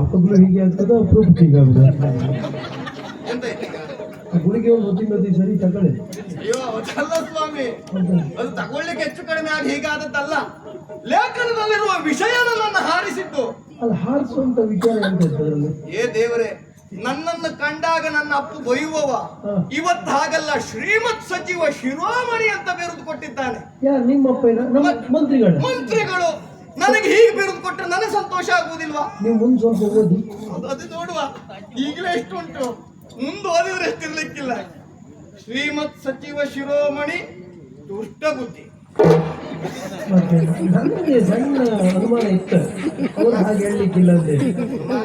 ಯಾವಾಗಲೂ ಹೀಗೆ ಆಗ್ತದ ಅಪ್ರೂಪ ಹೀಗಾಗುದ ಎಂತ ಈಗ ಗುಳಿಗೆ ಒಂದು ಹೊತ್ತಿನ ಸರಿ ತಗೊಳ್ಳಿ. ಅಯ್ಯೋ ಅದಲ್ಲ ಸ್ವಾಮಿ, ಅದು ತಗೊಳ್ಳಿಕ್ಕೆ ಹೆಚ್ಚು ಕಡಿಮೆ ಆಗಿ ಹೀಗಾದದ್ದಲ್ಲ, ಲೇಖನದಲ್ಲಿರುವ ವಿಷಯ ನನ್ನನ್ನು ಹಾರಿಸಿದ್ದು. ಅದು ಹಾರಿಸುವಂತ ವಿಚಾರ ಎಂತ ಅದರಲ್ಲಿ? ಏ ದೇವರೇ, ನನ್ನನ್ನು ಕಂಡಾಗ ನನ್ನ ಅಪ್ಪು ಬೈಯುವವ ಇವತ್ತು ಹಾಗಲ್ಲ, ಶ್ರೀಮತ್ ಸಚಿವ ಶಿರೋಮಣಿ ಅಂತ ಬಿರುದು ಕೊಟ್ಟಿದ್ದಾನೆ. ಯಾರು ನಿಮ್ಮಪ್ಪ? ನಮ್ಮ ಮಂತ್ರಿಗಳು ನನಗೆ ಹೀಗೆ ಬಿರುದು ಕೊಟ್ಟರೆ ನನಗೆ ಸಂತೋಷ ಆಗುವುದಿಲ್ವಾ? ನೀವು ಮುಂದೆ ಸ್ವಲ್ಪ ಓದಿ ಅದು ನೋಡುವ. ಈಗಲೇ ಎಷ್ಟು ಉಂಟು, ಮುಂದೆ ಓದಿದ್ರೆ ಎಷ್ಟಿರ್ಲಿಕ್ಕಿಲ್ಲ. ಶ್ರೀಮತ್ ಸಚಿವ ಶಿರೋಮಣಿ ದುಷ್ಟ ಬುದ್ಧಿ. ನನಗೆ ಸಣ್ಣ ಅನುಮಾನ ಇತ್ತು, ಅವ್ರು ಹಾಗೆ ಹೇಳಲಿಕ್ಕಿಲ್ಲ ಅಂತ.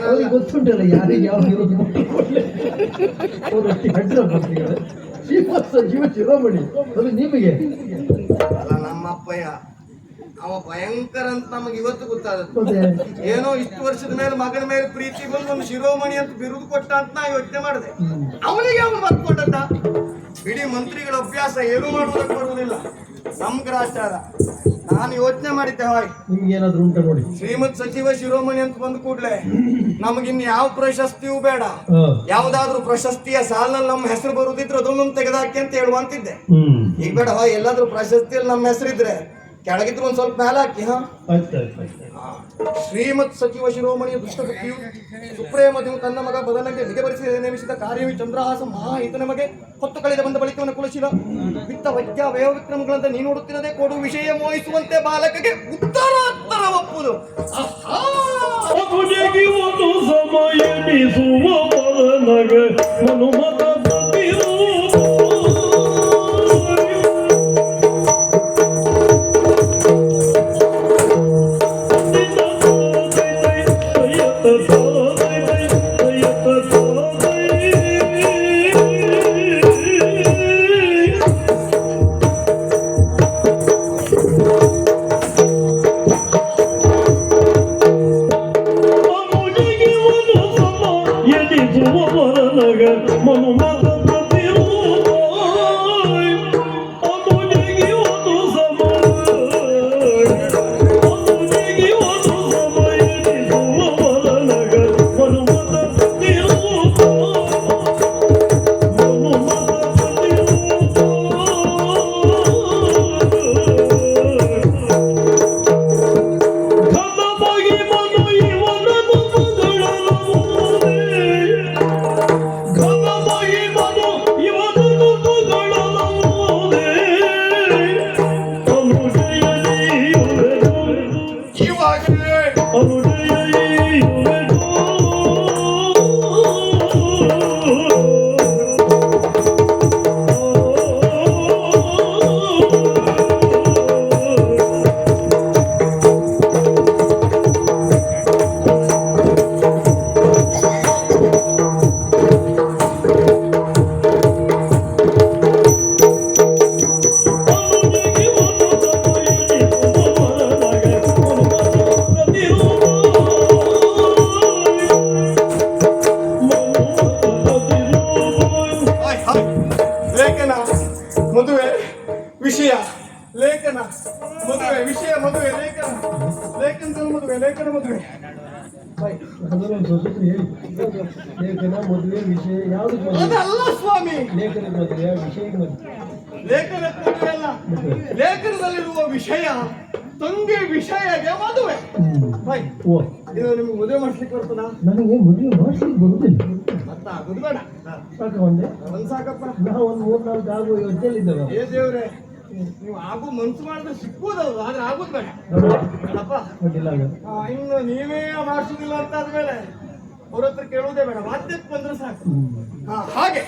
ಅವ್ರಿಗೆ ಗೊತ್ತುಂಟಲ್ಲ ಯಾರಿಗೆ ಯಾವ ವಿರೋಧ ಅವರಷ್ಟು ಹೆಡ್ರ ಮಂತ್ರಿಗಳು. ಶ್ರೀಮತ್ ಸಚಿವ ಶಿರೋಮಣಿ ಅದು ನಿಮಗೆ ಅಲ್ಲ, ನಮ್ಮ ಅಪ್ಪಯ್ಯ ಅವ ಭಯಂಕರ ಅಂತ ನಮಗೆ ಇವತ್ತು ಗೊತ್ತಾಗುತ್ತೆ. ಏನೋ ಇಷ್ಟು ವರ್ಷದ ಮೇಲೆ ಮಗನ ಮೇಲೆ ಪ್ರೀತಿ ಬಂದು ಒಂದು ಶಿರೋಮಣಿ ಅಂತ ಬಿರುದು ಕೊಟ್ಟ ಅಂತ ನಾ ಯೋಚನೆ ಮಾಡಿದೆ. ಅವನಿಗೆ ಅವನು ಮತ್ ಕೊಟ್ಟದ್ದ. ಇಡೀ ಮಂತ್ರಿಗಳ ಅಭ್ಯಾಸ ಏನು ಮಾಡುವುದಕ್ಕೆ ಬರುವುದಿಲ್ಲ, ನಮ್ ಗ್ರಾಚಾರ. ನಾನು ಯೋಚನೆ ಮಾಡಿದ್ದೆ, ಹಾಯ್ ನಿಮ್ಗೆ ಏನಾದ್ರು ಉಂಟ ನೋಡಿ, ಶ್ರೀಮತ್ ಸಚಿವ ಶಿರೋಮಣಿ ಅಂತ ಬಂದ ಕೂಡ್ಲೆ ನಮಗಿನ್ ಯಾವ ಪ್ರಶಸ್ತಿಯೂ ಬೇಡ, ಯಾವ್ದಾದ್ರು ಪ್ರಶಸ್ತಿಯ ಸಾಲಿನಲ್ಲಿ ನಮ್ಮ ಹೆಸರು ಬರುದಿದ್ರೆ ಅದೊಂದೊಂದು ತೆಗೆದಾಕಿ ಅಂತ ಹೇಳುವಂತಿದ್ದೆ. ಈಗ ಬೇಡ, ಹಾಯ್ ಎಲ್ಲಾದ್ರೂ ಪ್ರಶಸ್ತಿಯಲ್ಲಿ ನಮ್ಮ ಹೆಸರಿದ್ರೆ ಕೆಳಗಿದ್ರು ಒಂದ್ ಸ್ವಲ್ಪ ಮೇಲೆ ಹಾಕಿ. ಶ್ರೀಮತ್ ಸಚಿವ ಶಿರೋಮಣಿ ದುಷ್ಟಬುದ್ಧಿಯು ಸುಪ್ರೇಮದಿಯು ತನ್ನ ಮಗ ಬದಲಿಗೆ ನಿಗಬರಿಸಿ ನೇಮಿಸಿದ ಕಾರ್ಯವಿ ಚಂದ್ರಹಾಸ ಮಹಾ ಈತನ ಮಗೆ ಹೊತ್ತು ಕಳೆದ ಬಂದ ಬಳಿಕವನ್ನು ಕುಳಿಸಿದ ವಿತ್ತ ವೈದ್ಯ ವಯೋವಿಕ್ರಮಗಳಂತೆ ನೀನು ನೋಡುತ್ತಿರದೆ ಕೊಡು ವಿಷಯ ಮೋಹಿಸುವಂತೆ ಬಾಲಕಗೆ ಉತ್ತರ ಒಪ್ಪುದು. ಮದುವೆ ವಿಷಯ ಲೇಖನ, ಮದುವೆ ವಿಷಯ, ಮದುವೆ ಲೇಖನ, ಲೇಖನ ಮದುವೆ, ಲೇಖನ ಮದುವೆ. ಲೇಖನ ಮದುವೆ ವಿಷಯ ಯಾವುದು? ಅದಲ್ಲ ಸ್ವಾಮಿ, ಲೇಖನ ಮದುವೆ ವಿಷಯ ಲೇಖನ ಮದುವೆ ಅಲ್ಲ, ಲೇಖನದಲ್ಲಿರುವ ವಿಷಯ ತಂಗಿ ವಿಷಯಗೆ ಮದುವೆ. ಇದು ನಿಮ್ಗೆ ಮದುವೆ ಮಾಡಿಸ್ಲಿಕ್ಕೆ ಬರ್ತದ? ನನಗೆ ಮದುವೆ ಮಾಡಿಸ್ಲಿಕ್ಕೆ ಬರುದಿಲ್ಲ. ಮತ್ತ ಆಗುದು ಬೇಡ, ಸಾಕ ಒಂದೇ ಒಂದ್ ಸಾಕಪ್ಪ. ನಾವು ಒಂದು 3-4 ಆಗುವ ಯೋಚನೆಯಲ್ಲಿದ್ದೇವೆ. ಏ ದೇವ್ರೆ, ನೀವು ಆಗು ಮನ್ಸು ಮಾಡಿದ್ರೆ ಸಿಕ್ಕುದಲ್ಲ, ಆದ್ರೆ ಆಗುದು ಬೇಡ ಅಪ್ಪ. ಇನ್ನು ನೀವೇ ಮಾಡಿಸುದಿಲ್ಲ ಅಂತ ಆದ್ಮೇಲೆ ಅವ್ರ ಹತ್ರ ಕೇಳುವುದೇ ಬೇಡ, ವಾದ್ಯಕ್ಕೆ ಬಂದ್ರೆ ಸಾಕು. ಹಾಗೆ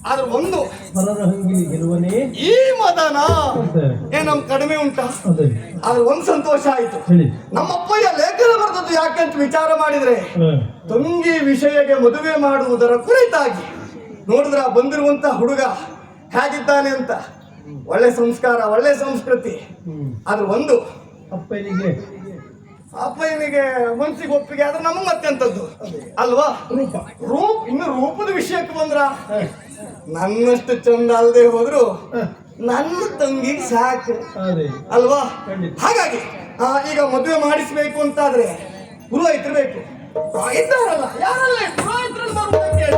ಆದ್ರೆ ಒಂದು ಈ ಮದನ ನಮ್ ಕಡಿಮೆ ಉಂಟಾ? ಆದ್ರೆ ಒಂದ್ ಸಂತೋಷ ಆಯ್ತು, ನಮ್ಮಪ್ಪಯ್ಯ ಲೇಖನ ಬರ್ತದ್ದು ಯಾಕೆ ಅಂತ ವಿಚಾರ ಮಾಡಿದ್ರೆ ತಂಗಿ ವಿಷಯಕ್ಕೆ ಮದುವೆ ಮಾಡುವುದರ ಕುರಿತಾಗಿ. ನೋಡಿದ್ರ ಬಂದಿರುವಂತ ಹುಡುಗ ಹೇಗಿದ್ದಾನೆ ಅಂತ, ಒಳ್ಳೆ ಸಂಸ್ಕಾರ, ಒಳ್ಳೆ ಸಂಸ್ಕೃತಿ. ಆದ್ರೆ ಒಂದು ಅಪ್ಪಯ್ಯನಿಗೆ ಮನ್ಸಿಗೆ ಒಪ್ಪಿಗೆ ಆದ್ರೆ ನಮಗ್ ಮತ್ತೆಂತದ್ದು ಅಲ್ವಾ? ಇನ್ನು ರೂಪದ ವಿಷಯಕ್ಕೆ ಬಂದ್ರ ನನ್ನಷ್ಟು ಚಂದ ಅಲ್ಲದೆ ಹೋದ್ರು ನನ್ನ ತಂಗಿಗೆ ಸಾಕು ಅಲ್ವಾ? ಹಾಗಾಗಿ ಈಗ ಮದುವೆ ಮಾಡಿಸ್ಬೇಕು ಅಂತಾದ್ರೆ ಪುರೋಹಿತರು ಬೇಕು. ಇದ್ದಾರಲ್ಲ ಯಾರಲ್ಲ ಪುರೋಹಿತರಲ್ಲಿ ಬರುವುದಕ್ಕೆ ಹೇಳಿ.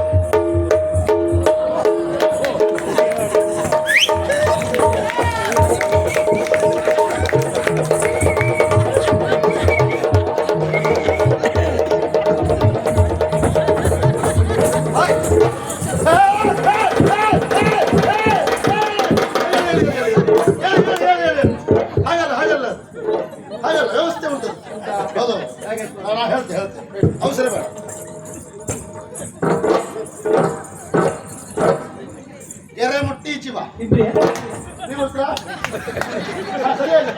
ಹಾಗಲ್ಲ ವ್ಯವಸ್ಥೆ ಉಂಟು. ಹೌದು ನಾನು ಹೇಳ್ತೇನೆ ಅವಸರ ಬೇಡ. ಎರೆ ಮುಟ್ಟಿ ಈಚಿ ಬಾ. ಇದ್ರೆ ನೀವು ಸರಿಯಾಗಿ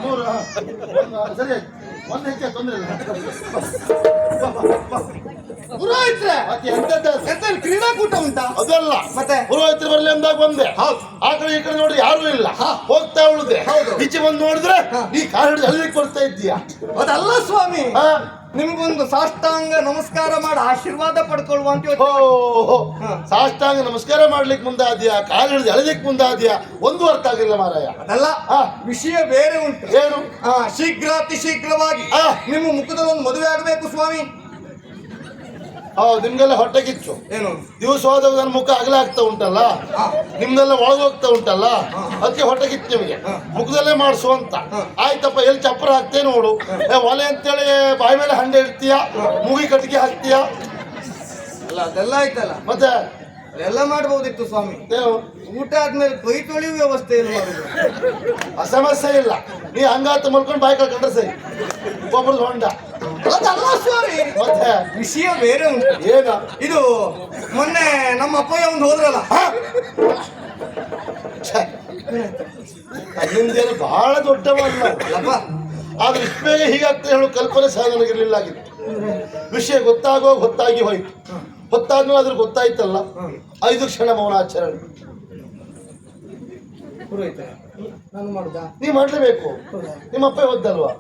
ಮೂರು ಸರಿಯಾಗಿ ಒಂದು ಹೆಚ್ಚೆ ತೊಂದರೆ ಇಲ್ಲ. ಪುರೋಹಿತ್ರೆ ಮತ್ತೆ ಎಂತದ್ದು ಎಂತ ಕ್ರೀಡಾಕೂಟ ಉಂಟಾ? ಅದಲ್ಲ ಮತ್ತೆ ಪುರೋಹಿತರು ಬರ್ಲಿ ಅಂದಾಗ ಬಂದೆ. ಹೌದು. ಆ ಕಡೆ ಈ ಕಡೆ ನೋಡಿ ಯಾರು ಇಲ್ಲ. ಹೋಗ್ತಾ ಉಳಿದೆ. ಹೌದು. ಈಚೆ ಬಂದು ನೋಡಿದ್ರೆ ನೀ ಕಾಲು ಹಿಡಿದು ಅಲ್ಲಿಗೆ ಬರ್ತಾ ಇದ್ದೀಯಾ. ಅದಲ್ಲ ಸ್ವಾಮಿ, ಹಾ ನಿಮ್ಗೊಂದು ಸಾಷ್ಟಾಂಗ ನಮಸ್ಕಾರ ಮಾಡಿ ಆಶೀರ್ವಾದ ಪಡ್ಕೊಳ್ಳುವ ಅಂತ ಯೋಚನೆ. ಓ ಸಾಷ್ಟಾಂಗ ನಮಸ್ಕಾರ ಮಾಡ್ಲಿಕ್ಕೆ ಮುಂದಾದ್ಯಾ, ಕಾಲು ಹಿಡಿದು ಎಳೆದಿಕ್ಕೆ ಮುಂದಾದ್ಯಾ, ಒಂದು ಅರ್ಥ ಆಗಿಲ್ಲ ಮಾರಾಯ. ಅದಲ್ಲ ವಿಷಯ ಬೇರೆ ಉಂಟು. ಏನು? ಶೀಘ್ರ ಅತಿ ಶೀಘ್ರವಾಗಿ ನಿಮ್ಮ ಮುಖದಲ್ಲಿ ಒಂದು ಮದುವೆ ಆಗಬೇಕು ಸ್ವಾಮಿ. ನಿಮ್ಗೆಲ್ಲ ಹೊಟ್ಟೆ ಕಿಚ್ಚು. ಏನು ದಿವಸ ಹೋದಾಗ ನನ್ನ ಮುಖ ಅಗಲ ಆಗ್ತಾ ಉಂಟಲ್ಲ, ನಿಮ್ದೆಲ್ಲ ಒಳಗೋಗ್ತಾ ಉಂಟಲ್ಲ, ಅದಕ್ಕೆ ಹೊಟ್ಟೆ ಕಿಚ್ಚು ನಿಮಗೆ. ಮುಖದಲ್ಲೇ ಮಾಡಿಸು ಅಂತ. ಆಯ್ತಪ್ಪ, ಎಲ್ಲಿ ಚಪ್ಪರ ಹಾಕ್ತೇ ನೋಡು. ಒಲೆ ಅಂತೇಳಿ ಬಾಯಿ ಮೇಲೆ ಹಂಡೆ ಇಡ್ತೀಯ, ಮೂಗಿ ಕಟ್ಟಿಗೆ ಹಾಕ್ತೀಯ. ಅಲ್ಲ ಅದೆಲ್ಲ ಆಯ್ತಲ್ಲ, ಮತ್ತೆ ಅದೆಲ್ಲ ಮಾಡ್ಬೋದಿತ್ತು ಸ್ವಾಮಿ. ಏನು ಊಟ ಆದ್ಮೇಲೆ ಕೈ ತೊಳೆಯುವ ವ್ಯವಸ್ಥೆ ಏನು ಮಾಡುದು? ಸಮಸ್ಯೆ ಇಲ್ಲ. ನೀ ಹಂಗಾತ ಮಲ್ಕೊಂಡು ಬಾಯಿ ಕಳ್ಕೊಂಡ್ರೆ ಸರಿ. ಒಬ್ಬರದು ಹೊಂಡ. ಅದಲ್ಲ ಸ್ವಾಮಿ, ಮತ್ತೆ ವಿಷಯ ಬೇರೆ ಉಂಟು. ಏನ ಇದು ಮೊನ್ನೆ ನಮ್ಮ ಅಪ್ಪಯ್ಯ ಒಂದು ಹೋದ್ರಲ್ಲ, ನಿಮ್ದೇನು ಬಹಳ ದೊಡ್ಡವಲ್ಲ ಅಲ್ಲಪ್ಪ. ಆದ್ರೆ ಇಷ್ಟು ಬೇಗ ಹೀಗಾಗ್ತದೆ ಹೇಳೋ ಕಲ್ಪನೆ ಸಹ ನನಗಿರ್ಲಿಲ್ಲ ಆಗಿತ್ತು. ವಿಷಯ ಗೊತ್ತಾಗಿ ಹೋಯ್ತು. ಹೊತ್ತಾದ್ಮೇಲೆ ಅದ್ರ ಗೊತ್ತಾಯ್ತಲ್ಲ, 5 ಕ್ಷಣ ಮೌನಾಚರಣೆ ಪುರೋಹಿತ ನಾನು ಮಾಡುದಾ? ನೀ ಮಾಡ್ಲೇಬೇಕು. ನಿಮ್ಮ ಅಪ್ಪ ಹೋದ್ದಲ್ವಾ?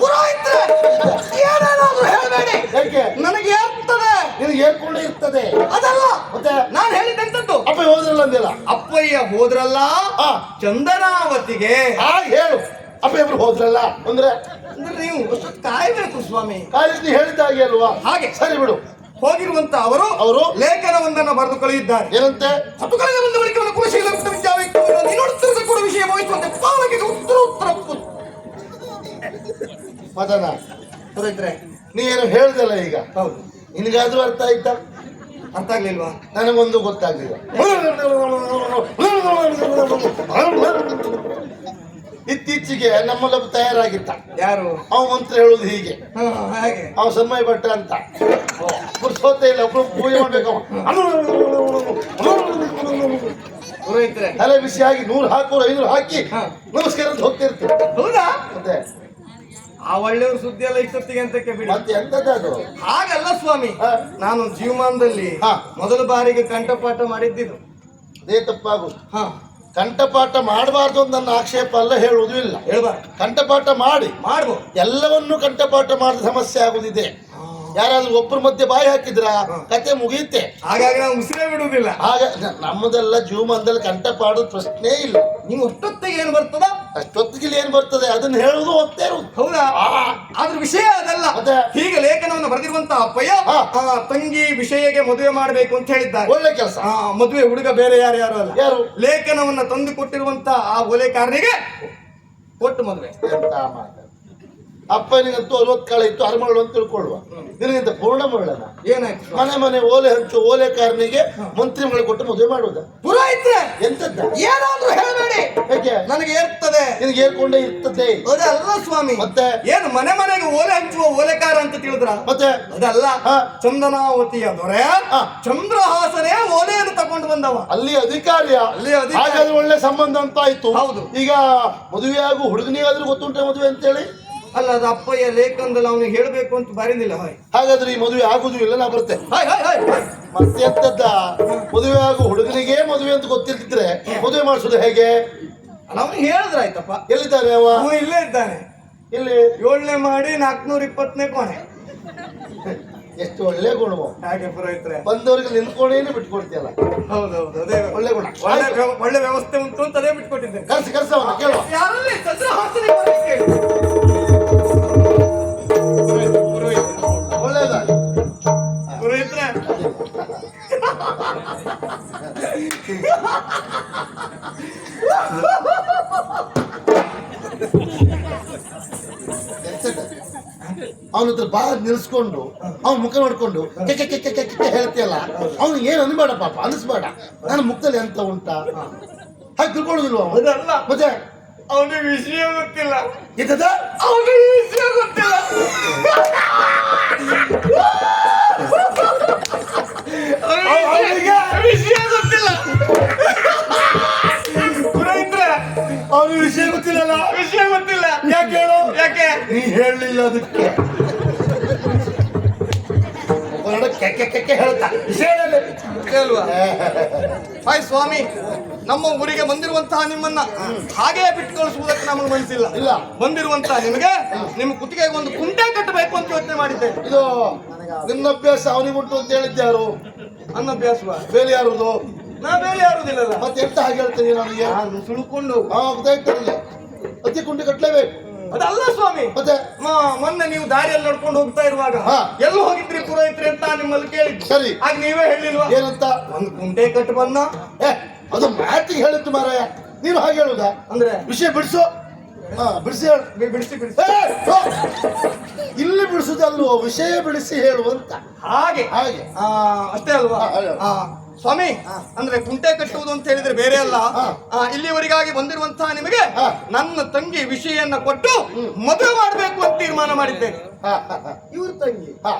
ಪುರೋಹಿತ್ರೆ, ಏನೇನಾದ್ರೂ ಹೇಳ್ಬೇಡಿ. ಯಾಕೆ? ನನಗೆ ಏರ್ತದೆ. ನಿನಗೆ ಏರ್ಕೊಂಡೇ ಇರ್ತದೆ. ಅದಲ್ಲ, ಮತ್ತೆ ನಾನು ಹೇಳಿದ್ದೆಂತದ್ದು? ಅಪ್ಪ ಹೋದ್ರಲ್ಲ ಅಂದಿಲ್ಲ. ಅಪ್ಪಯ್ಯ ಹೋದ್ರಲ್ಲ ಚಂದನಾವತಿಗೆ. ಹೇಳು. ಅಪ್ಪ ಇಬ್ರು ಹೋದ್ರಲ್ಲ ಅಂದ್ರೆ ನೀವು ಕಾಯ್ಬೇಕು ಸ್ವಾಮಿ. ಕಾಲೇಜ್ ನೀ ಹೇಳಿದ ಹಾಗೆ ಅಲ್ವಾ? ಹಾಗೆ ಸರಿ ಬಿಡು. ಹೋಗಿರುವಂತ ಅವರು ಲೇಖನವೊಂದನ್ನು ಬರೆದು ಕಳೆದಿದ್ದಾರೆ. ಏನಂತೆ? ಹತ್ತು ಕಳೆದ ಬಂದ ಬಳಿಕ ಕುಲಶೀಲ ವಿದ್ಯಾವ್ಯಕ್ತಿಯನ್ನು ನೀನೊಡುತ್ತಿರುವ ಕೂಡ ವಿಷಯ ವಹಿಸುವಂತೆ ಪಾಲಕಿಗೆ ಉತ್ತರ ಮದನ, ಪುರೋಹಿತ್ರೆ, ನೀನು ಹೇಳ್ದಲ್ಲ ಈಗ. ಹೌದು. ನಿನಗಾದ್ರೂ ಅರ್ಥ ಆಯ್ತಾ? ಅರ್ಥ ಆಗ್ಲಿಲ್ವಾ? ನನಗೊಂದು ಗೊತ್ತಾಗ್ಲಿಲ್ಲ. ಇತ್ತೀಚೆಗೆ ನಮ್ಮಲ್ಲೊಬ್ಬ ತಯಾರಾಗಿತ್ತ. ಯಾರು? ಅವ ಮಂತ್ರ ಹೇಳುದು ಹೀಗೆ. ಹಾಗೆ ಅವ ಸನ್ಮಯ ಭಟ್ಟ ಅಂತ. ಪುರ್ಸೋತೆ ಇಲ್ಲ, ಒಬ್ರು ಪೂಜೆ ಮಾಡ್ಬೇಕವ. ಪುರೋಹಿತ್ರೆ, ತಲೆ ಬಿಸಿ ಆಗಿ 100 ಹಾಕೋರು 500 ಹಾಕಿ ನಮಸ್ಕಾರ ಅಂತ ಹೋಗ್ತಿರ್ತೀವಿ. ಹೌದಾ? ಮತ್ತೆ ಆ ಒಳ್ಳೆಯವ್ರ ಸುದ್ದಿ ಎಲ್ಲ ಇಷ್ಟೊತ್ತಿಗೆ ಅಂತಕ್ಕೆ ಬಿಡಿ. ಮತ್ತೆ ಎಂತದ್ದು? ಹಾಗಲ್ಲ ಸ್ವಾಮಿ, ನಾನು ಜೀವಮಾನದಲ್ಲಿ ಮೊದಲ ಬಾರಿಗೆ ಕಂಠಪಾಠ ಮಾಡಿದ್ದಿದ್ದು. ಅದೇ ತಪ್ಪಾಗು. ಕಂಠಪಾಠ ಮಾಡಬಾರ್ದು ಅಂತ ನನ್ನ ಆಕ್ಷೇಪ ಅಲ್ಲ, ಹೇಳುವುದೂ ಇಲ್ಲ. ಹೇಳ್ಬಾರ್ದು. ಕಂಠಪಾಠ ಮಾಡ್ಬೋದು. ಎಲ್ಲವನ್ನೂ ಕಂಠಪಾಠ ಮಾಡಿದ ಸಮಸ್ಯೆ ಆಗುದಿದೆ. ಯಾರಾದ್ರೂ ಒಬ್ಬರ ಮಧ್ಯೆ ಬಾಯಿ ಹಾಕಿದ್ರ ಕತೆ ಮುಗಿಯುತ್ತೆ. ಹಾಗಾಗಿ ನಾವು ಉಸಿರೇ ಬಿಡುವುದಿಲ್ಲ. ಆಗ ನಮ್ಮದೆಲ್ಲ ಜೀವಮಾನದಲ್ಲಿ ಕಂಠಪಾಡೋದು ಪ್ರಶ್ನೆ ಇಲ್ಲ. ನೀವು ಅಷ್ಟೊತ್ತಿಗೆ ಏನು ಬರ್ತದ? ಅಷ್ಟೊತ್ತಿಗೆ ಏನ್ ಬರ್ತದೆ ಅದನ್ನ ಹೇಳುದು ಹೋಗ್ತಾ ಇರುವುದು. ಹೌದಾ? ಆದ್ರ ವಿಷಯ ಅದಲ್ಲ. ಹೀಗೆ ಲೇಖನವನ್ನು ಬರೆದಿರುವಂತ ಅಪ್ಪಯ್ಯ ತಂಗಿ ವಿಷಯಕ್ಕೆ ಮದುವೆ ಮಾಡಬೇಕು ಅಂತ ಹೇಳಿದ್ದಾರೆ. ಒಳ್ಳೆ ಕೆಲಸ. ಮದುವೆ ಹುಡುಗ ಬೇರೆ ಯಾರು ಅಲ್ಲ. ಯಾರು? ಲೇಖನವನ್ನ ತಂದು ಕೊಟ್ಟಿರುವಂತ ಆ ಓಲೆಕಾರನಿಗೆ ಕೊಟ್ಟು ಮದುವೆ. ಎಂತ ಮಾತು. ಅಪ್ಪನಿಗಂತೂ 40 ಕಾಲ ಇತ್ತು, ಅರಮಳು ಅಂತ ತಿಳ್ಕೊಳ್ಳುವ. ನಿನಗಿಂತ ಪೂರ್ಣ ಮರಳನ. ಏನಾಯ್ತು? ಮನೆ ಓಲೆ ಹಂಚು ಓಲೆಕಾರನಿಗೆ ಮಂತ್ರಿಗಳು ಕೊಟ್ಟು ಮದುವೆ ಮಾಡುವುದ? ಪುರೋಹಿತ್ರೆ, ಎಂತದ್ದ? ಏನಾದ್ರೂ ಹೇಳಬೇಡಿ. ಯಾಕೆ? ನನಗೆ ಏರ್ತದೆ. ನಿನಗೆ ಏರ್ಕೊಂಡೇ ಇರ್ತದೆ. ಅದಲ್ಲ ಸ್ವಾಮಿ. ಮತ್ತೆ ಏನು ಮನೆಗೆ ಓಲೆ ಹಂಚುವ ಓಲೆಕಾರ ಅಂತ ತಿಳಿದ್ರ? ಮತ್ತೆ ಅದಲ್ಲ, ಚಂದನಾವತಿಯ ದೊರೆ ಚಂದ್ರಹಾಸನೇ ಓಲೆಯನ್ನು ತಗೊಂಡು ಬಂದವ. ಅಲ್ಲಿ ಅಧಿಕಾರಿಯ. ಹಾಗಾದ್ರೆ ಒಳ್ಳೆ ಸಂಬಂಧ ಅಂತ ಆಯ್ತು. ಹೌದು. ಈಗ ಮದುವೆಯಾಗು ಹುಡುಗನಿಗಾದ್ರೂ ಗೊತ್ತುಂಟೆ ಮದುವೆ ಅಂತೇಳಿ? ಅಲ್ಲ, ಅದು ಅಪ್ಪಯ್ಯ ಲೇಖನದಲ್ಲಿ ಅವನಿಗೆ ಹೇಳಬೇಕು ಅಂತ ಬರೀನಿಲ್ಲ. ಹಾಗಾದ್ರೆ ಈ ಮದುವೆ ಆಗುದು ಇಲ್ಲ, ನಾ ಬರ್ತೇನೆ. ಮತ್ತೆ ಎಂತದ್ದ? ಮದುವೆ ಆಗು ಹುಡುಗನಿಗೆ ಮದುವೆ ಅಂತ ಗೊತ್ತಿರ್ತಿದ್ರೆ ಮದುವೆ ಮಾಡಿಸೋದು ಹೇಗೆ? ಅವನಿಗೆ ಹೇಳಿದ್ರೆ ಆಯ್ತಪ್ಪ. ಎಲ್ಲಿದ್ದಾನೆ ಅವ? ಇಲ್ಲೇ ಇದ್ದಾನೆ. ಇಲ್ಲಿ 7ನೇ ಮಾಡಿ 420ನೇ ಕೋಣೆ. ಎಷ್ಟು ಒಳ್ಳೆ ಗುಣವು. ಹಾಗೆ ಪುರೋಹಿತ್ರೆ, ಬಂದವರಿಗೆ ನಿಂತ್ಕೊಂಡೇನೆ ಬಿಟ್ಕೊಡ್ತೀಯಲ್ಲ. ಹೌದೌದು, ಅದೇ ಒಳ್ಳೆ ಗುಣ. ಒಳ್ಳೆ ವ್ಯವಸ್ಥೆ ಉಂಟು ಅಂತ ಅದೇ ಬಿಟ್ಕೊಟ್ಟಿದ್ದೇನೆ. ಕರ್ಸವನ್ನ ಕೇಳುವ. ಯಾರಲ್ಲಿ ಚಂದ್ರಹಾಸನಿಗೆ ಕೇಳಿ. ಅವನ ಹತ್ರ ಬಾ ನಿಲ್ಸ್ಕೊಂಡು ಅವ್ನ ಮುಖ ನೋಡ್ಕೊಂಡು ಕೆಕ್ಕೆ ಕೆಕ್ಕೆ ಕೆಕ್ಕೆ ಹೇಳ್ತೀಯಲ್ಲ ಅವ್ನು ಏನು ಅನ್ಬೇಡ ಪಾಪ ಅನಿಸ್ಬೇಡ ನನ್ನ ಮುಖದಲ್ಲಿ ಎಂತ ಉಂಟಾ ಹಾಗೆ ತಿಳ್ಕೊಳ್ಳೋದಿಲ್ವ ಅವನು? ಅದಲ್ಲ ಮತ್ತೆ ಅವನಿಗೆ ವಿಷಯ ಗೊತ್ತಿಲ್ಲ, ಇದ್ದದ ಅವನಿಗೆ ವಿಷಯ ಗೊತ್ತಿಲ್ಲ. ಅವನಿಗೆ ವಿಷಯ ಗೊತ್ತಿಲ್ಲ. ಪುರೋಹಿತ್ರೆ, ಅವನಿಗೆ ವಿಷಯ ಗೊತ್ತಿಲ್ಲಲ್ಲ. ವಿಷಯ ಗೊತ್ತಿಲ್ಲ. ಯಾಕೆ ಹೇಳು? ಯಾಕೆ ನೀ ಹೇಳಲಿಲ್ಲ ಅದಕ್ಕೆ ಕೆಕ್ಕೆ ಕೆಕ್ಕೆ ಹೇಳ್ತಾ ವಿಷಯ ಅಲ್ವಾ? ಹಾಯ್ ಸ್ವಾಮಿ, ನಮ್ಮ ಊರಿಗೆ ಬಂದಿರುವಂತಹ ನಿಮ್ಮನ್ನ ಹಾಗೆ ಬಿಟ್ಟು ಕಳಿಸುವುದಕ್ಕೆ ನಮಗೆ ಮನಸ್ಸಿಲ್ಲ. ಇಲ್ಲ. ಬಂದಿರುವಂತಹ ನಿಮಗೆ ನಿಮ್ಮ ಕುತ್ತಿಗೆಗೆ ಒಂದು ಕುಂಟೆ ಕಟ್ಟಬೇಕು ಅಂತ ಯೋಚನೆ ಮಾಡಿದ್ದೆ. ಇದು ನಿನ್ನ ಅಭ್ಯಾಸ ಅವನಿಗುಂಟು ಅಂತ ಹೇಳಿದ್ಯಾರು? ನನ್ನ ಅಭ್ಯಾಸವ ಬೇರೆ ಯಾರುದು? ನಾ ಬೇರೆ ಯಾರುದಿಲ್ಲಲ್ಲ. ಮತ್ತೆ ಎಂತ ಹಾಗೆ ಹೇಳ್ತೀನಿ ನನಗೆ? ನಾನು ಸುಳ್ಕೊಂಡು ಗೊತ್ತಾಯ್ತಲ್ಲ, ಅತಿ ಕುಂಟೆ ಕಟ್ಲೇಬೇಕು. ಅದಲ್ಲ ಸ್ವಾಮಿ, ಮತ್ತೆ ಮೊನ್ನೆ ನೀವು ದಾರಿಯಲ್ಲಿ ನಡ್ಕೊಂಡು ಹೋಗ್ತಾ ಇರುವಾಗ ಹಾ. ಎಲ್ಲಿ ಹೋಗಿದ್ರಿ ಪುರೋಹಿತ್ರಿ ಅಂತ ನಿಮ್ಮಲ್ಲಿ ಕೇಳಿದ್ವಿ. ಸರಿ. ಆಗ ನೀವೇ ಹೇಳಿಲ್ವಾ ಏನಂತ? ಒಂದು ಕುಂಟೆ ಕಟ್ಟು ಬಂದ ಏ, ಅದು ಮ್ಯಾಟಿಗೆ ಹೇಳಿದ್ದು ಮಾರಾಯ, ನೀನು ಹಾಗೆ ಹೇಳುದಾ? ಅಂದ್ರೆ ವಿಷಯ ಬಿಡಿಸು. ಬಿಡಿಸಿ ಹೇಳು. ಬಿಡಿಸಿ ಬಿಡಿಸಿ ಏ, ಓ! ಇಲ್ಲಿ ಬಿಡಿಸುದಲ್ವೋ, ವಿಷಯ ಬಿಡಿಸಿ ಹೇಳುವಂತ. ಹಾಗೆ ಹಾಗೆ ಅಷ್ಟೇ ಅಲ್ವಾ? ಹಾ, ಹೇಳು. ಸ್ವಾಮಿ, ಅಂದ್ರೆ ಕುಂಟೆ ಕಟ್ಟುವುದು ಅಂತ ಹೇಳಿದ್ರೆ ಬೇರೆ ಅಲ್ಲ. ಇಲ್ಲಿವರೆಗಾಗಿ ಬಂದಿರುವಂತಹ ನಿಮಗೆ ನನ್ನ ತಂಗಿ ವಿಷಯನ್ನ ಕೊಟ್ಟು ಮದುವೆ ಮಾಡಬೇಕು ಅಂತ ತೀರ್ಮಾನ ಮಾಡಿದ್ದೇನೆ. ಇವ್ರ ತಂಗಿ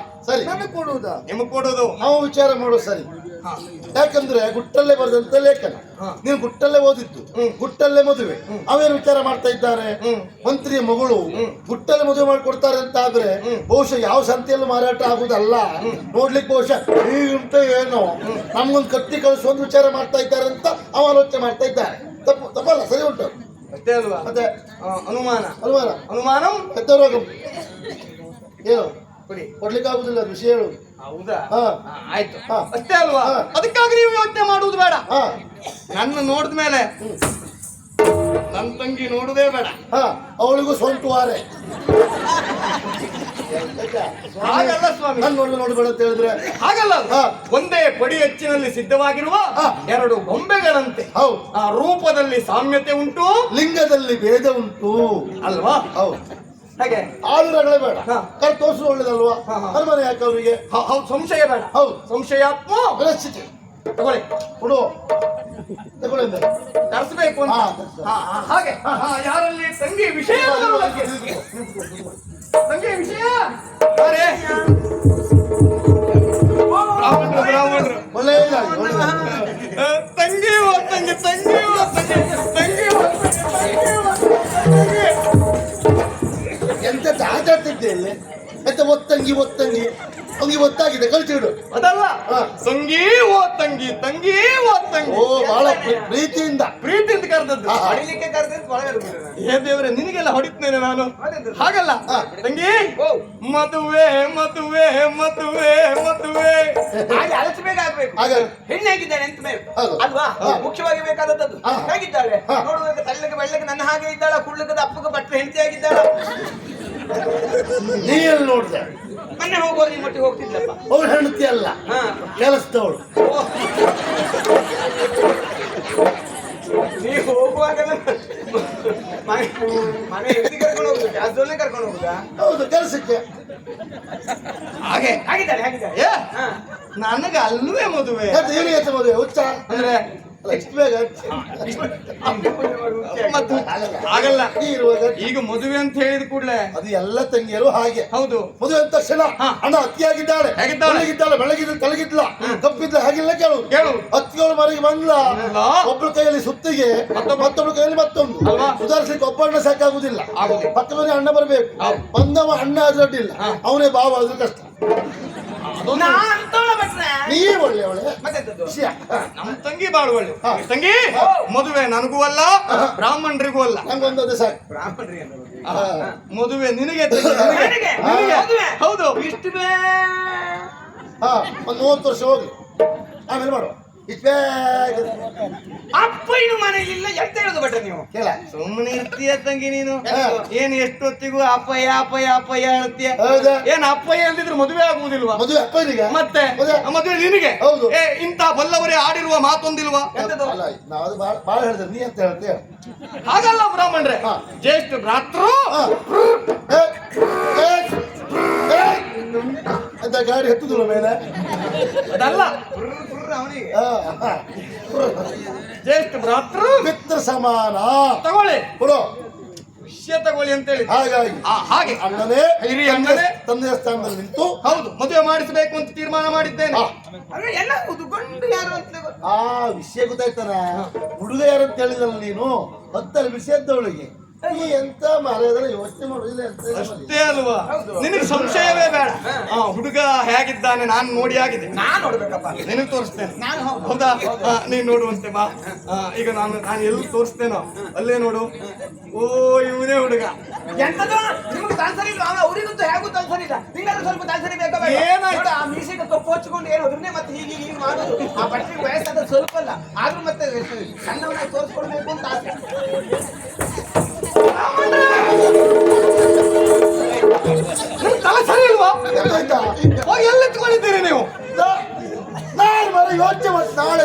ಸರಿ, ನನಗೆ ಕೊಡುವುದಾ? ನಿಮಗೆ ಕೊಡುವುದು ನಾವು ವಿಚಾರ ಮಾಡೋ ಸರಿ. ಯಾಕಂದ್ರೆ ಗುಟ್ಟಲ್ಲೇ ಬರೆದಂತ ಲೇಖನ, ನೀನು ಗುಟ್ಟಲ್ಲೇ ಓದಿದ್ದು, ಗುಟ್ಟಲ್ಲೇ ಮದುವೆ. ಅವೇನು ವಿಚಾರ ಮಾಡ್ತಾ ಇದ್ದಾರೆ? ಮಂತ್ರಿಯ ಮಗಳು ಗುಟ್ಟಲ್ಲೇ ಮದುವೆ ಮಾಡಿಕೊಡ್ತಾರೆ ಅಂತ ಆದ್ರೆ ಬಹುಶಃ ಯಾವ ಸಂತೆಯಲ್ಲೂ ಮಾರಾಟ ಆಗುದಲ್ಲ. ನೋಡ್ಲಿಕ್ಕೆ ಬಹುಶಃ ಹೀಗುಂಟ ಏನೋ ನಮ್ಗೊಂದು ಕಟ್ಟಿ ಕಳಿಸುವಂತ ವಿಚಾರ ಮಾಡ್ತಾ ಇದ್ದಾರೆ ಅಂತ ಅವ ಆಲೋಚನೆ ಮಾಡ್ತಾ ಇದ್ದಾರೆ. ತಪ್ಪಲ್ಲ, ಸರಿ ಉಂಟು. ಅಷ್ಟೇ ಅಲ್ವಾ? ಮತ್ತೆ ಅನುಮಾನ ಅಲ್ವಲ್ಲ, ಅನುಮಾನ ಎತ್ತರೋಗ ಏನು ಕೊಡಿ. ಕೊಡ್ಲಿಕ್ಕೆ ಆಗುದಿಲ್ಲ, ಅದು ವಿಷಯ ಹೇಳು. ಹೌದಾ? ಹಾ. ಆಯ್ತು. ಹಾ. ಅಷ್ಟೇ ಅಲ್ವಾ? ಹಾ. ಅದಕ್ಕಾಗಿ ನೀವು ಯೋಚನೆ ಮಾಡುವುದು ಬೇಡ. ಹಾ ನನ್ನ ನೋಡಿದ ಮೇಲೆ ನನ್ನ ತಂಗಿ ನೋಡುದೇ ಬೇಡ. ಹಾ, ಅವಳಿಗೂ ಸ್ವಂತ ವಾರೆ. ಹಾಗಲ್ಲ ಸ್ವಾಮಿ, ನಾನು ನೋಡ್ಬೇಡ ಅಂತ ಹೇಳಿದ್ರೆ ಹಾಗಲ್ಲ ಅದು. ಹಾ. ಒಂದೇ ಪಡಿ ಹೆಚ್ಚಿನಲ್ಲಿ ಸಿದ್ಧವಾಗಿರುವ ಹಾ. ಎರಡು ಗೊಂಬೆಗಳಂತೆ. ಹೌದು, ಆ ರೂಪದಲ್ಲಿ ಸಾಮ್ಯತೆ ಉಂಟು, ಲಿಂಗದಲ್ಲಿ ಭೇದ ಉಂಟು ಅಲ್ವಾ? ಹೌದು. ಹಾಗೆ ಆಲೂರಗಳೇ ಬೇಡ, ಹಾ. ಕರ್ ತೋರಿಸು ಒಳ್ಳೇದಲ್ವಾ? ಹಾ, ಹಾ. ಅನುಮಾನ ಯಾಕೆ ಅವರಿಗೆ? ಹೌದು, ಸಂಶಯ ಬೇಡ. ಹೌದು, ಸಂಶಯಾತ್ಮ ಮನಸ್ಥಿತಿ ತಗೊಳ್ಳಿ, ಕೊಡು, ತಗೊಳ್ಳಿ ಅಂದ್ರೆ. ತರಿಸಬೇಕು ಅಂತ. ಹಾ. ಹಾಗೆ ಯಾರಲ್ಲಿ ತಂಗಿ ವಿಷಯ ಬರುವುದಕ್ಕೆ. ತಂಗಿ ವಿಷಯ ಅರೆ ಬ್ರಾಹ್ಮಣರು ಒಳ್ಳೆಯದಾಗಿ, ಒಳ್ಳೆಯದಾಗಿ. ತಂಗಿ ಓ ತಂಗಿ, ತಂಗಿ ಓ ತಂಗಿ, ತಂಗಿ ಓ ತಂಗಿ. ಎಂತ ಆಟಾಡ್ತಿದ್ದೆ ಇಲ್ಲಿ? ಎಂತ ಒತ್ತಂಗಿ ಒತ್ತಂಗಿ ಅವ್ನಿಗೆ ಗೊತ್ತಾಗಿದೆ, ಕಳಿಸಿಡು. ಅದಲ್ಲ, ಹಾ. ತಂಗಿ ಓ ತಂಗಿ, ತಂಗಿ ಓ ತಂಗಿ. ಓ, ಬಹಳ ಪ್ರೀತಿಯಿಂದ ಪ್ರೀತಿಯಿಂದ ಕರೆದದ್ದು. ಹಾ, ಹಾ. ಹೊಡಿಲಿಕ್ಕೆ ಕರೆದದ್ದು ಏ ದೇವ್ರೆ, ನಿನಗೆಲ್ಲ ಹೊಡಿತೇನೆ ನಾನು. ಹಾಗಲ್ಲ, ಹಾ. ತಂಗಿ ಮದುವೆ ಮದುವೆ ಮದುವೆ ಮದುವೆ ಹಾಗೆ ಅಲಸಬೇಕಾಗ್ಬೇಕು. ಹಾಗೆ ಹೆಣ್ಣಾಗಿದ್ದಾಳೆ ಅಂತ ಮೇಲೆ ಹೌದು. ಅಲ್ವಾ? ಹಾ. ಮುಖ್ಯವಾಗಿ ಬೇಕಾದದ್ದು ಹಾ. ಹೇಗಿದ್ದಾಳೆ ಹಾ. ನೋಡುವಾಗ ತಳ್ಳಗೆ ಬೆಳ್ಳಗೆ ನನ್ನ ಹಾಗೆ ಇದ್ದಾಳ, ಕುಳ್ಳಗದ ಅಪ್ಪಗ ಬಟ್ಟೆ ಹೆಂಡತಿ ಆಗಿದ್ದಾಳ. ನೀ ಎಲ್ಲಿ ನೋಡ್ದೆ? ಮೊನ್ನೆ ಹೋಗುವಾಗ ನಿಮ್ಮ ಒಟ್ಟಿಗೆ ಹೋಗ್ತಿದ್ಲಪ್ಪ. ಅವಳು ಹೆಂಡತಿ ಅಲ್ಲ, ಹಾ. ಕೆಲಸದವಳು. ನೀವು ಹೋಗುವಾಗೆಲ್ಲ ಮನೆ ಹೆಂಡತಿ ಕರ್ಕೊಂಡು ಹೋಗುದು, ಜಾಸ್ತಿ ಕರ್ಕೊಂಡು ಹೋಗುದಾ? ಹೌದು, ಕೆಲಸಕ್ಕೆ. ಹಾಗೆ ಹಾಗಿದ್ದಾಳೆ ಹಾಗಿದ್ದಾಳೆ. ಏ, ಹಾ. ನನಗೆ ಅಲ್ವೇ ಮದುವೆ. ಇವನಿಗೆ ಹೆಚ್ಚು ಮದುವೆ ಹುಚ್ಚ ಅಂದ್ರೆ ಎಷ್ಟು ಬೇಗ ಮತ್ತು ಆಗಲ್ಲ. ನೀ ಇರುವಾಗ ಈಗ ಮದುವೆ ಅಂತ ಹೇಳಿದ ಕೂಡಲೇ ಅದು ಎಲ್ಲ ತಂಗಿಯರು ಹಾಗೆ. ಹೌದು, ಮದುವೆ ಅಂತ ತಕ್ಷಣ ಅಣ್ಣ ಅತ್ತಿಯಾಗಿದ್ದಾಳೆ, ಹೇಗಿದ್ದಾಳೆ? ಬೆಳಗಿದ್ದಾಳೆ, ಬೆಳಗಿದ್ದ ತಳಗಿದ್ಲ, ಕಪ್ಪಿದ್ಲ, ಹಾಗಿಲ್ಲ ಕೇಳು. ಕೇಳು. ಹತ್ತಿಗಳು ಮನೆಗೆ ಬಂದ್ಲ, ಬಂದ್ಲ. ಒಬ್ಳ ಕೈಯಲ್ಲಿ ಸುತ್ತಿಗೆ, ಮತ್ತೊಬ್ಳ ಕೈಯಲ್ಲಿ ಮತ್ತೊಂದು. ಅಲ್ವಾ? ಸುಧಾರಿಸ್ಲಿಕ್ಕೆ ಒಬ್ಬಣ್ಣ ಸಾಕಾಗುದಿಲ್ಲ, ಆಗುದಿಲ್ಲ. ಪಕ್ಕ ಮನೆ ಅಣ್ಣ ಬರ್ಬೇಕು. ಹೌದು. ಬಂದವ ಅಣ್ಣ ಆದ್ರೆ ಅಡ್ಡಿಲ್ಲ, ಅವನೇ ಭಾವ ಆದ್ರೆ ಕಷ್ಟ. ಅದೊಂದು ನಾ ಅಂತವಳ ಭಟ್ರೆ. ನೀ ಒಳ್ಳೆಯವಳೆ ಮತ್ತೆಂತದ್ದು? ವಿಷಯ. ನಮ್ಮ ತಂಗಿ ಬಾಳು ಒಳ್ಳೆ. ಹಾ. ತಂಗಿ ಮದುವೆ ನನಗೂ ಅಲ್ಲ, ಬ್ರಾಹ್ಮಣರಿಗೂ ಅಲ್ಲ. ನಂಗೊಂದೊಂದೇ ಸಾಕು. ಬ್ರಾಹ್ಮಣರಿಗೆ ಅನ್ನೋದು. ಮದುವೆ ನಿನಗೆ ತಂಗಿ, ನಿನಗೆ. ನನಗೆ? ನಿನಗೆ. ಮದುವೆ? ಹೌದು. ಇಷ್ಟು ಹಾ, ಒಂದು 30 ವರ್ಷ ಹೋಗ್ಲಿ, ಆಮೇಲೆ ಮಾಡುವ. ಇಷ್ಟೇ ಅಪ್ಪಯ್ಯನ ಮನೆಯಲ್ಲಿಲ್ಲ ಎಂತ ಹೇಳುದು ಭಟ್ರೆ ನೀವು ಕೇಳ ಸುಮ್ಮನೆ ಇರ್ತೀಯ ತಂಗಿ ನೀನು ಹಾ. ಏನ್ ಎಷ್ಟೊತ್ತಿಗೂ ಅಪ್ಪಯ್ಯ ಅಪ್ಪಯ್ಯ ಅಪ್ಪಯ್ಯ ಹೇಳ್ತೀಯ ಹೌದಾ ಏನ್ ಅಪ್ಪಯ್ಯ ಅಲ್ದಿದ್ರೆ ಮದುವೆ ಆಗುವುದಿಲ್ವಾ ಮದುವೆ ಅಪ್ಪನಿಗೆ ಮತ್ತೆ ಹೌದಾ? ಮದುವೆ ನಿನಗೆ ಹೌದು. ಏ ಇಂತ ಬಲ್ಲವರೇ ಆಡಿರುವ ಮಾತೊಂದಿಲ್ವಾ ಅಲ್ಲ ನಾವು ಅದು ಬಾಳ ಹೇಳಿದ್ರೆ ನೀ ಅಂತ ಹೇಳ್ತೀಯ ಹಾಗಲ್ಲ ಬ್ರಾಹ್ಮಣ್ರೆ ಹಾ. ಜ್ಯೇಷ್ಠ ಭ್ರಾತೃ ಅಂತ ಗಾಡಿ ಹತ್ತುದಿಲ್ಲ ಮೇಲೆ ಅದಲ್ಲ ಅವನಿಗೆ ಜ್ಯೇಷ್ಠ ಭ್ರಾತೃ ಪಿತೃ ಸಮಾನ ತಗೊಳ್ಳಿ ಕೊಡು ವಿಷಯ ತಗೊಳ್ಳಿ ಅಂತ ಹೇಳಿ ಹಾಗಾಗಿ ಹಾಗೆ ಅಣ್ಣನೇ ಹಿರಿಯ ಅಣ್ಣನೇ ತಂದೆಯ ಸ್ಥಾನದಲ್ಲಿ ನಿಂತು ಹೌದು ಮದುವೆ ಮಾಡಿಸಬೇಕು ಅಂತ ತೀರ್ಮಾನ ಮಾಡಿದ್ದೇನೆ ಆ, ಅಂದ್ರೆ ಎಲ್ಲ ಉದ್ಕೊಂಡು ಯಾರು ಅಂತ ಆ ವಿಷಯ ಗೊತ್ತಾಯ್ತಾನ ಹುಡುಗ ಯಾರು ಅಂತ ಹೇಳಿದಲ್ಲ ನೀನು ಹತ್ತಲ್ಲಿ ವಿಷಯ ಇದ್ದವಳಿಗೆ ನೀ ಎಂತ ಮಾರ್ಯಾದ್ರೆ ಯೋಚನೆ ಮಾಡುದಿಲ್ಲ ಅಂತ ಅಷ್ಟೇ ಅಲ್ವಾ ನಿನಗೆ ಸಂಶಯವೇ ಬೇಡ ಹುಡುಗ ಹೇಗಿದ್ದಾನೆ ನಾನು ನೋಡಿ ಆಗಿದೆ ನಾನ್ ನೋಡ್ಬೇಕಪ್ಪ ನಿನಗೆ ತೋರಿಸ್ತೇನೆ ನಾನು ಹೌದು. ಹೌದಾ ನೀನ್ ನೋಡುವಂತೆ ಬಾ ಈಗ ನಾನು ಎಲ್ಲಿ ತೋರಿಸ್ತೇನೋ ಅಲ್ಲೇ ನೋಡು ಓ ಇವನೇ ಹುಡುಗ ಎಂತದು ನಿಮ್ಗೆ ತಾನ್ಸರಿ ಇಲ್ಲ ಅವರಿಗಂತೂ ಹೇಗೂ ತಾನ್ಸರಿ ಇಲ್ಲ ನಿಂಗಾದ್ರೂ ಸ್ವಲ್ಪ ತಾನ್ಸರಿ ಬೇಕಾ ಏನಾಯ್ತು? ಆ ಮೀಸೆಗೆ ಕಪ್ಪು ಹಚ್ಕೊಂಡು ಏನು ಅದ್ರನ್ನೇ ಮತ್ತೆ ಹೀಗೆ ಮಾಡೋದು ಆ ಬಟ್ಟೆಗೆ ವಯಸ್ಸಾದ ಸ್ವಲ್ಪ ಅಲ್ಲ ಆದ್ರೂ ಮತ್ತೆ ಸಣ್ಣವನಾಗಿ ತೋರಿಸ್ಕೊಡ್ಬೇಕು ಅಂತ ಆಸೆ ನಿಮ್ ತಲೆ ಸರಿ ಇಲ್ವಾ ಗೊತ್ತಾಯ್ತಾ ಹೋಗಿ ಎಲ್ಲಿ ಎತ್ಕೊಂಡಿದ್ದೀರಿ ನೀವು ನಾಳೆ ಮರ ಯೋಚನೆ ಮಾಡಿ ನಾಳೆ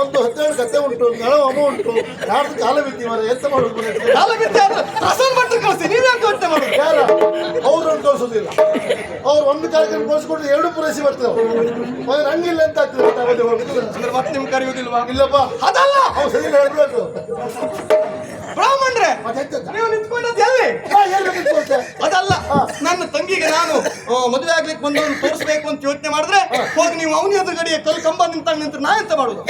ಒಂದು 17 ಕತೆ ಉಂಟು ನೆಳ ಅಮ್ಮ ಉಂಟು ನಾಡ್ದು ಕಾಲ ಬಿತ್ತಿ ಮರ ಎಂತ ಮಾಡುದು ಮನೆ ಕಾಲ ಬಿದ್ದೆ ಆದ್ರೆ ಪ್ರಸನ್ನ ಭಟ್ರು ಕಳಿಸಿ ನೀವ್ಯಾಕೆ ಯೋಚನೆ ಮಾಡೋದು ಯಾರ ಅವ್ರನ್ನ ಕಳ್ಸೋದಿಲ್ಲ ಅವ್ರು ಒಂದು ಕಾರ್ಯಕ್ರಮ ಕಳ್ಸಿಕೊಟ್ಟು 2 ಪೂರೈಸಿ ಬರ್ತೇವೆ ಒಂದು ಹಂಗಿಲ್ಲ ಅಂತ ಆಗ್ತದೆ ಅಂದ್ರೆ ಮತ್ತೆ ನಿಮ್ ಕರೆಯುವುದಿಲ್ವಾ ಇಲ್ಲಪ್ಪ ಅದಲ್ಲ ಅವ್ರು ಸರಿ ಹೇಳ್ಬೇಕು ಬ್ರಾಹ್ಮಣ್ರೆ ಮತ್ತೆ ನೀವು ನಿಂತ್ಕೊಂಡದ್ದು ಎಲ್ಲಿ ಅದಲ್ಲ ನನ್ನ ತಂಗಿಗೆ ನಾನು ಮದುವೆ ಆಗ್ಲಿಕ್ಕೆ ಬಂದವನು ತೋರಿಸ್ಬೇಕು ಅಂತ ಯೋಚನೆ ಮಾಡಿದ್ರೆ ಹೋಗಿ ನೀವು ಅವನ ಎದುರುಗಡೆ ಕಲ್ ಕಂಬ ನಿಂತಾಗ ನಿಂತ ನಾ ಎಂತ ಮಾಡುದು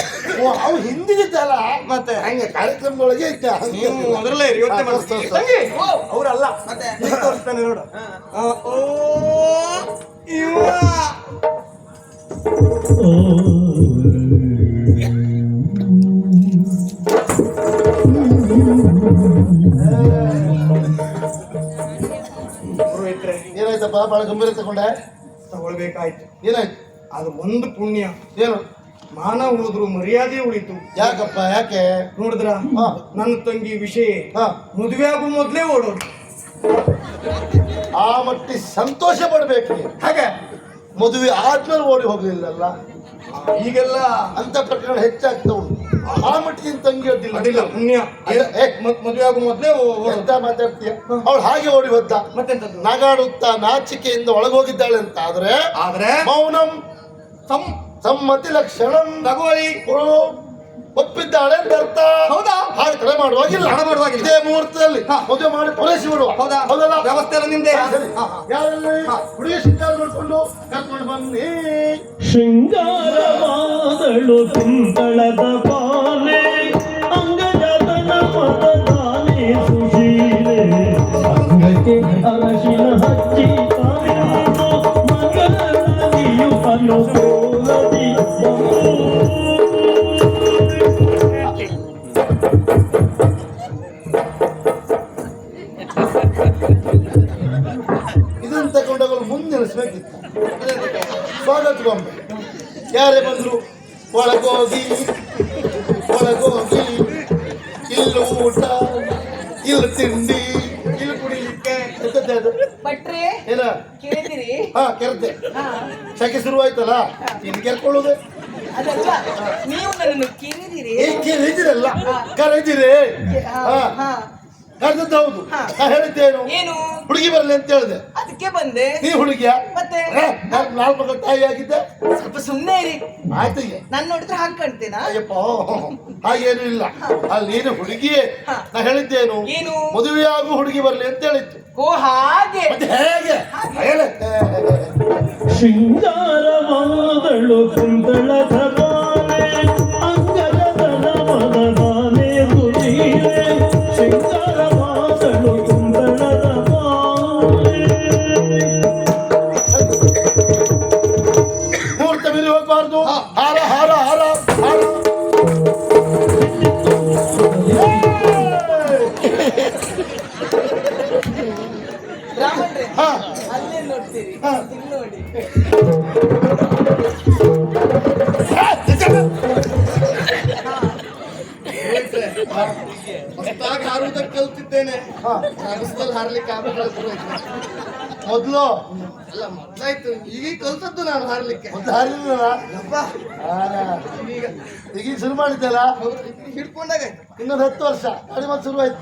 ಅವ್ರು ಹಿಂದಿಗಿದ್ದಲ್ಲ ಮತ್ತೆ ಹಂಗೆ ಕಾರ್ಯಕ್ರಮದೊಳಗೆ ಇದ್ದ ನೀವು ಅದರಲ್ಲೇ ಇರಿ, ಯೋಚನೆ ಮಾಡಿ ತಂಗಿ ಅವರಲ್ಲ ಮತ್ತೆ ನೀನ್ ತೋರಿಸ್ತಾನೆ ನೋಡು ಓ ಇವ ಪುರೋಹಿತ್ರೆ ಏನಾಯ್ತಪ್ಪ ಬಹಳ ಗಂಭೀರ ತಗೊಂಡೆ ತಗೊಳ್ಬೇಕಾಯ್ತು ಏನಾಯ್ತು ಅದು ಒಂದು ಪುಣ್ಯ ಏನು ಮಾನ ಉಳಿದ್ರು ಮರ್ಯಾದೆ ಉಳಿತು ಯಾಕಪ್ಪ ಯಾಕೆ ನೋಡಿದ್ರ ಹಾ. ನನ್ನ ತಂಗಿ ವಿಷಯ ಹಾ ಮದುವೆ ಆಗೋ ಮೊದ್ಲೇ ಓಡೋದು ಆ ಮಟ್ಟಿ ಸಂತೋಷ ಪಡ್ಬೇಕು ಹಾಗೆ ಮದುವೆ ಆದ್ಮೇಲೆ ಓಡಿ ಹೋಗ್ಲಿಲ್ಲಲ್ಲ ಈಗೆಲ್ಲ ಅಂತ ಪ್ರಕರಣ ಹೆಚ್ಚಾಗ್ತಾ ಉಂಟು ಆ ಮಟ್ಟಿಗೆ ತಂಗಿ ಅದಿಲ್ಲ ಅಡ್ಡಿಲ್ಲ ಪುಣ್ಯ ಮದುವೆ ಆಗೋ ಮೊದ್ಲೇ ಓಡೋದು ಎಂತ ಮಾತಾಡ್ತೀಯ ಅವಳು ಹಾಗೆ ಓಡಿ ಹೋದ್ದ ಮತ್ತೆಂತದ್ದು ನಗಾಡುತ್ತಾ ನಾಚಿಕೆಯಿಂದ ಒಳಗೋಗಿದ್ದಾಳೆ ಅಂತ ಆದ್ರೆ ಆದ್ರೆ ಮೌನಂ ಸಂ ಸಮ್ಮತಿ ಲಕ್ಷಣಂ ತಗೋಳಿ ಅವಳು ಒಪ್ಪಿದ್ದಾಳೆ ಅಂತ ಅರ್ಥ ಹೌದಾ? ಹಾಗೆ ತಡೆ ಮಾಡುವಾಗಿಲ್ಲ ತಡೆ ಮಾಡುವಾಗಿಲ್ಲ. ಇದೇ ಮುಹೂರ್ತದಲ್ಲಿ ಹಾ. ಮದುವೆ ಮಾಡಿ ಪೂರೈಸಿ ಬಿಡುವ ಹೌದಾ ಹೌದಲ್ಲ ವ್ಯವಸ್ಥೆ ಎಲ್ಲ ನಿಮ್ದೇ ಸರಿ. ಹಾ, ಹಾ. ಯಾರಲ್ಲಿ ಹುಡುಗಿ ಶೃಂಗಾರ ಮಾಡ್ಕೊಂಡು ಕರ್ಕೊಂಡು ಬನ್ನಿ ಶೃಂಗಾರವಾದಳು ಕುಂತಳದ ಪಾಲೆ ಅಂಗಜಾತನ ಮತದಾನೆ ಸುಶೀಲೆ ಅಂಗಕ್ಕೆ ಅರಶಿನ ಹಚ್ಚಿ ತಾಯಿದು ಮಗನಿಯು ಅನುಕೂಲದಿ ಇದನ್ನ ತಗೊಂಡವರು ಮುಂದೆ ನಿಲ್ಲಿಸ್ಬೇಕಿತ್ತು ಸ್ವಾಗತ ಗೊಂಬೆ ಯಾರೇ ಬಂದ್ರು ಒಳಗೋಗಿ ಇಲ್ಲಿ ಊಟ ಇಲ್ಲಿ ತಿಂಡಿ ಇಲ್ಲಿ ಕುಡಿಲಿಕ್ಕೆ ಎಂತದ್ದೇ ಅದು? ಭಟ್ರೆ ಏನ ಕೇಳಿದಿರಿ ಹಾ ಕೆರೆದೆ ಹಾ ಶಕೆ ಶುರುವಾಯ್ತಲ್ಲ ಇನ್ನು ಕೆರ್ಕೊಳ್ಳೋದು ಅದಲ್ಲ ನೀವು ನನ್ನನ್ನು ಕೇಳಿದಿರಿ ಕೇಳಿದಿರಲ್ಲ ಕರೆದಿರಿ ಹಾ, ಹಾ ಹಾ. ಕರೆದದ್ದು ಹೌದು ಹಾ. ನಾ ಹೇಳಿದ್ದೇನು ಏನು ಹುಡುಗಿ ಬರ್ಲಿ ಅಂತ ಹೇಳಿದೆ ಅದಕ್ಕೆ ಬಂದೆ ನೀ ಹುಡುಗಿಯ ಮತ್ತೆ ನಾಲ್ಕು ಮಕ್ಕಳ ತಾಯಿ ಆಗಿದ್ದೆ ಸ್ವಲ್ಪ ಸುಮ್ಮನೆ ಇರಿ ಆಯ್ತಿಗೆ ನಾನು ನೋಡಿದ್ರೆ ಹಾಗೆ ಕಾಣ್ತೇನಾ ಅಯ್ಯಪ್ಪ ಹಾಗೇನು ಇಲ್ಲ ಅಲ್ಲಿ ನೀನು ಹುಡುಗಿಯೇ ಹಾ. ನಾ ಹೇಳಿದ್ದೇನು ಏನು ಮದುವೆಯಾಗು ಹುಡುಗಿ ಬರ್ಲಿ ಅಂತ ಹೇಳಿತ್ತು ಓ ಹಾಗೆ ಮತ್ತೆ ಹೇಗೆ ಹೇಳೆ ಶೃಂಗಾರವಾದಳು ಕುಂತಳದ ಪಾಲೆ ಅಂಗಜಾತನ ಮತದಾನೆ ಸುಶೀಲೆ ಶೃಂಗಾರವಾದಳು ಕುಂತಳದ ಪಾಲೆ ಮುಹೂರ್ತ ಮೀರಿ ಹೋಗ್ಬಾರ್ದು ಹಾರ ಹಾರ ಹಾರ ಹಾರ ರಾಮಣ್ರೆ ಹಾ ಅಲ್ಲೇ ನೋಡ್ತೀರಿ ಹಾ. ಇಲ್ಲಿ ನೋಡಿ ಏ, ಹೊಸದಾಗಿ ಹಾರುವುದಕ್ಕೆ ಕಲ್ತಿದ್ದೇನೆ. ಹಾ. ರಭಸದಲ್ಲಿ ಹಾರ್ಲಿಕ್ಕೆ ಆಗುದಿಲ್ಲ ಪುರೋಹಿತ್ರೆ. ಮೊದ್ಲು ಅಲ್ಲ ಮೊದ್ಲಾಯ್ತು, ಈಗ ಕಲ್ತದ್ದು ನಾನು ಹಾರ್ಲಿಕ್ಕೆ. ಮೊದ್ಲು ಹಾರಿಲ್ಲ ಅಪ್ಪ ಈಗ ಈಗ ಶುರು ಮಾಡಿದ್ದಲ್ಲ ಹಿಡ್ಕೊಂಡಾಗ ಇನ್ನೊಂದು 10 ವರ್ಷ ಅಡಿ ಮತ್ತೆ ಶುರುವಾಯ್ತು.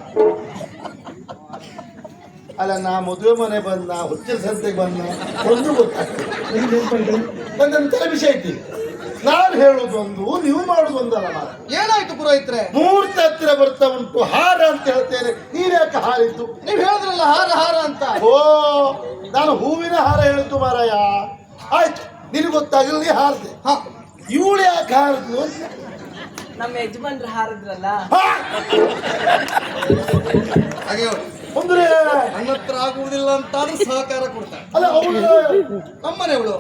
ಅಲ್ಲ ನಾ ಮದುವೆ ಮನೆ ಬಂದ ಹುಚ್ಚಿನ ಸಂತೆಗೆ ಬಂದ ಒಂದು ಗೊತ್ತಾಗ್ತದೆ. ಈಗ ನೆನ್ಪಾಯ್ತು? ನನ್ನ ತಲೆ ವಿಷಯ ಐತಿ. ನಾನು ಹೇಳೋದೊಂದು ನೀವು ಮಾಡೋದೊಂದಲ್ಲ. ನಾನು ಏನಾಯ್ತು ಪುರೋಹಿತ್ರೆ? ಮೂರ್ತಿ ಹತ್ತಿರ ಬರ್ತಾ ಉಂಟು, ಹಾರ ಅಂತ ಹೇಳ್ತೇನೆ. ನೀನ್ಯಾಕೆ ಹಾರಿದ್ದು? ನೀವ್ ಹೇಳಿದ್ರಲ್ಲ ಹಾರ ಹಾರ ಅಂತ. ಓ, ನಾನು ಹೂವಿನ ಹಾರ ಹೇಳಿದ್ದು ಮಾರಾಯ. ಆಯ್ತು, ನಿನಗೆ ಗೊತ್ತಾಗಲಿ, ನೀ ಹಾರಿದೆ. ಹಾ, ಇವಳು ಯಾಕೆ ಹಾರಿದ್ಲು ಅಂತ. ನಮ್ಮ ಯಜಮಾನ್ರು ಹಾರಿದ್ರಲ್ಲ. ಹಾ! ಹಾಗೆ ಅವ್ರು ಅಂದ್ರೆ ನನ್ನ ಹತ್ರ ಆಗುವುದಿಲ್ಲ ಅಂತಾದ್ರೂ ಸಹಕಾರ ಕೊಡ್ತಾರೆ. ಅಲ್ಲ ಅವಳು ನಮ್ಮನೆಯವಳು.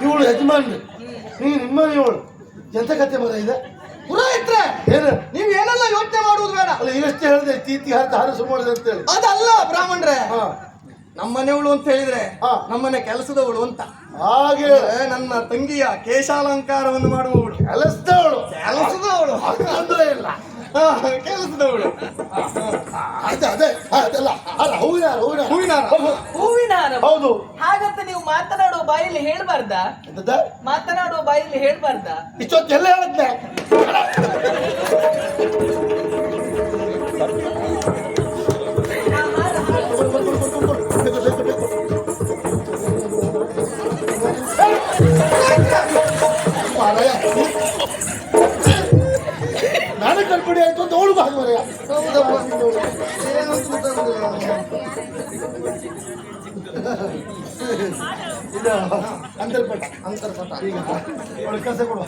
ಇವಳು ಯಜಮಾನ್ರಿ, ನಿಮ್ಮ ಇವಳು ಎಂತ ಕತೆ ಮರ ಇದೆ. ಪುರೋಹಿತ್ರೆ, ಏನು ನೀವ್ ಏನೆಲ್ಲ ಯೋಚನೆ ಮಾಡುವುದು ಬೇಡ. ಅಲ್ಲ ಈಗಷ್ಟೇ ಹೇಳಿದೆ ತೀತಿ ಹಾರ ಶುರು ಮಾಡಿದೆ ಅಂತ ಹೇಳಿ. ಅದಲ್ಲ ಬ್ರಾಹ್ಮಣರೇ, ಹಾ, ನಮ್ಮನೆಯವಳು ಅಂತ ಹೇಳಿದ್ರೆ ಹಾ. ನಮ್ಮನೆ ಕೆಲಸದವಳು ಅಂತ. ಹಾಗೆ ಅಂದ್ರೆ ನನ್ನ ತಂಗಿಯ ಕೇಶಾಲಂಕಾರವನ್ನು ಮಾಡುವವಳು. ಕೆಲಸದವಳು, ಕೆಲಸದವಳು. ತೊಂದ್ರೆ ಇಲ್ಲ. ಹಾ, ಕೆಲಸದವಳು. ಅದೇ ಅದಲ್ಲ. ಅಲ್ಲ ಹೂವಿನ ಹಾರ, ಹೂವಿನ ಹಾರ. ಹೂವಿನ ಹಾರ. ಹೂವಿನ ಹಾರ. ಹೌದು. ಹಾಗಂತ ನೀವು ಮಾತನಾಡುವ ಬಾಯಲ್ಲಿ ಹೇಳ್ಬಾರ್ದ? ಎಂತದ? ಮಾತನಾಡುವ ಬಾಯಲ್ಲಿ ಹೇಳ್ಬಾರ್ದ? ಇಷ್ಟೊತ್ತು ಎಲ್ಲ ಹೇಳದ್ನೆ. ನಾನು ಕಲ್ಪನೆ ಆಯ್ತು ಅಂತ ಅವಳು ಭಾಗ ಮರೆಯ. ಏನು ಅಂತ ಗೊತ್ತಾಗುದಿಲ್ಲ. ಇದು ಅಂತರ್ಪಟ. ಅಂತರ್ಪಟ. ಈಗ ಅವಳು ಕೆಲಸ ಕೊಡುವ.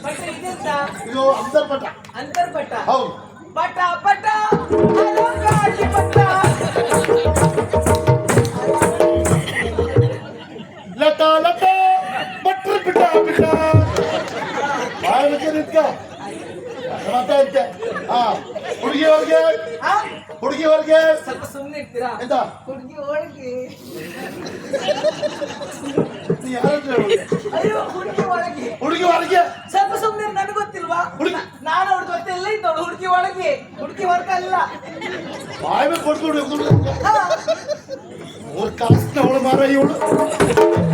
ಪಟ ಇದೆಂತ? ಇದು ಅಂತರ್ಪಟ. ಅಂತರ್ಪಟ. ಹೌದು. ಪಟ ಪಟ ಅಲಂಕಾರಿ ಪಟ. ಲಟ ಲಟ ಬಟ್ರ ಬಿಟ್ಟ ಬಿಟ್ಟ ನಿಂತ್ಕ ಮಾತಾಡ್ತೆ. ಹಾ, ಹುಡುಗಿಯವ್ರಿಗೆ ಹಾ? ಹುಡುಗಿಯವ್ರಿಗೆ ಸ್ವಲ್ಪ ಸುಮ್ಮನೆ ಇರ್ತೀರಾ? ಎಂತ ಹುಡುಗಿ ಒಳಗೆ. ನೀ ಯಾರ ಹತ್ರ ಹೇಳುದು? ಅಯ್ಯೋ, ಹುಡುಗಿ ಒಳಗೆ. ಹುಡುಗಿ ಹೊರಗೆ. ಸ್ವಲ್ಪ ಸುಮ್ಮನೆ ನನಗೆ ಗೊತ್ತಿಲ್ವಾ? ಹುಡುಗಿ ನಾನು ಅವ್ರ ಜೊತೆ ಎಲ್ಲ ಇದ್ದವಳು. ಹುಡುಗಿ ಒಳಗೆ, ಹುಡುಗಿ ಹೊರಗಲ್ಲ. ಬಾಯಿ ಮೇಲೆ ಕೊಡ್ಕೊಂಡು ಹಾ. 3 ಕಾಸಿನ ಅವಳು ಮಾರ ಇವಳು.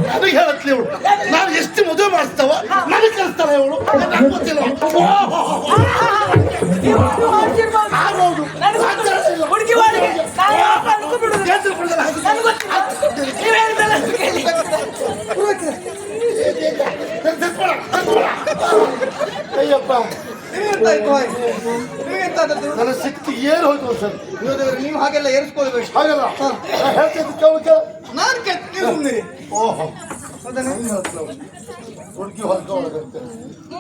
ನನಗೆ ಹೇಳತ್ಲಿ ಇವಳು. ನಾನು ಎಷ್ಟು ಮದುವೆ ಮಾಡಿಸ್ತಾವ ನನಗೆ ಕಲಿಸ್ತಾಳೆ ಇವಳು. ನನಗೆ ಗೊತ್ತಿಲ್ಲ. ನೀವು ಮಾಡ್ತಿರ್ಬೋದು. ಆಗೋದು. ನನಗೆ ಹುಡುಗಿ ಒಳಗೆ. ನಾನು ಯಾಕೆ ಅನ್ಕೊಂಡ್ಬಿಡುದು? ನನಗೆ ಗೊತ್ತಿಲ್ಲ. ನೀವು ಹೇಳಿದ್ದೆಲ್ಲ ಕೇಳಿ. ಅಯ್ಯಪ್ಪ, ನಿಮಗೆಂತಾದದ್ದು? ನನ್ನ ಶಕ್ತಿ ಏನು ಹೋಯ್ತು ಸರ್. ನೀವು ಹಾಗೆಲ್ಲ ಏರಿಸ್ಕೊಳ್ಬೇಕು. ಹಾಗಲ್ಲ ಹೇಳ್ತಿದ್ದು ಕೇಳಕ್ಕೆ. ನಾನು ಕೆಟ್ಟ ಸುಮ್ಮನೆ. ಓಹೋ, ಹುಡುಗಿ ಹೊರಗೆ ಒಳಗಂತೆ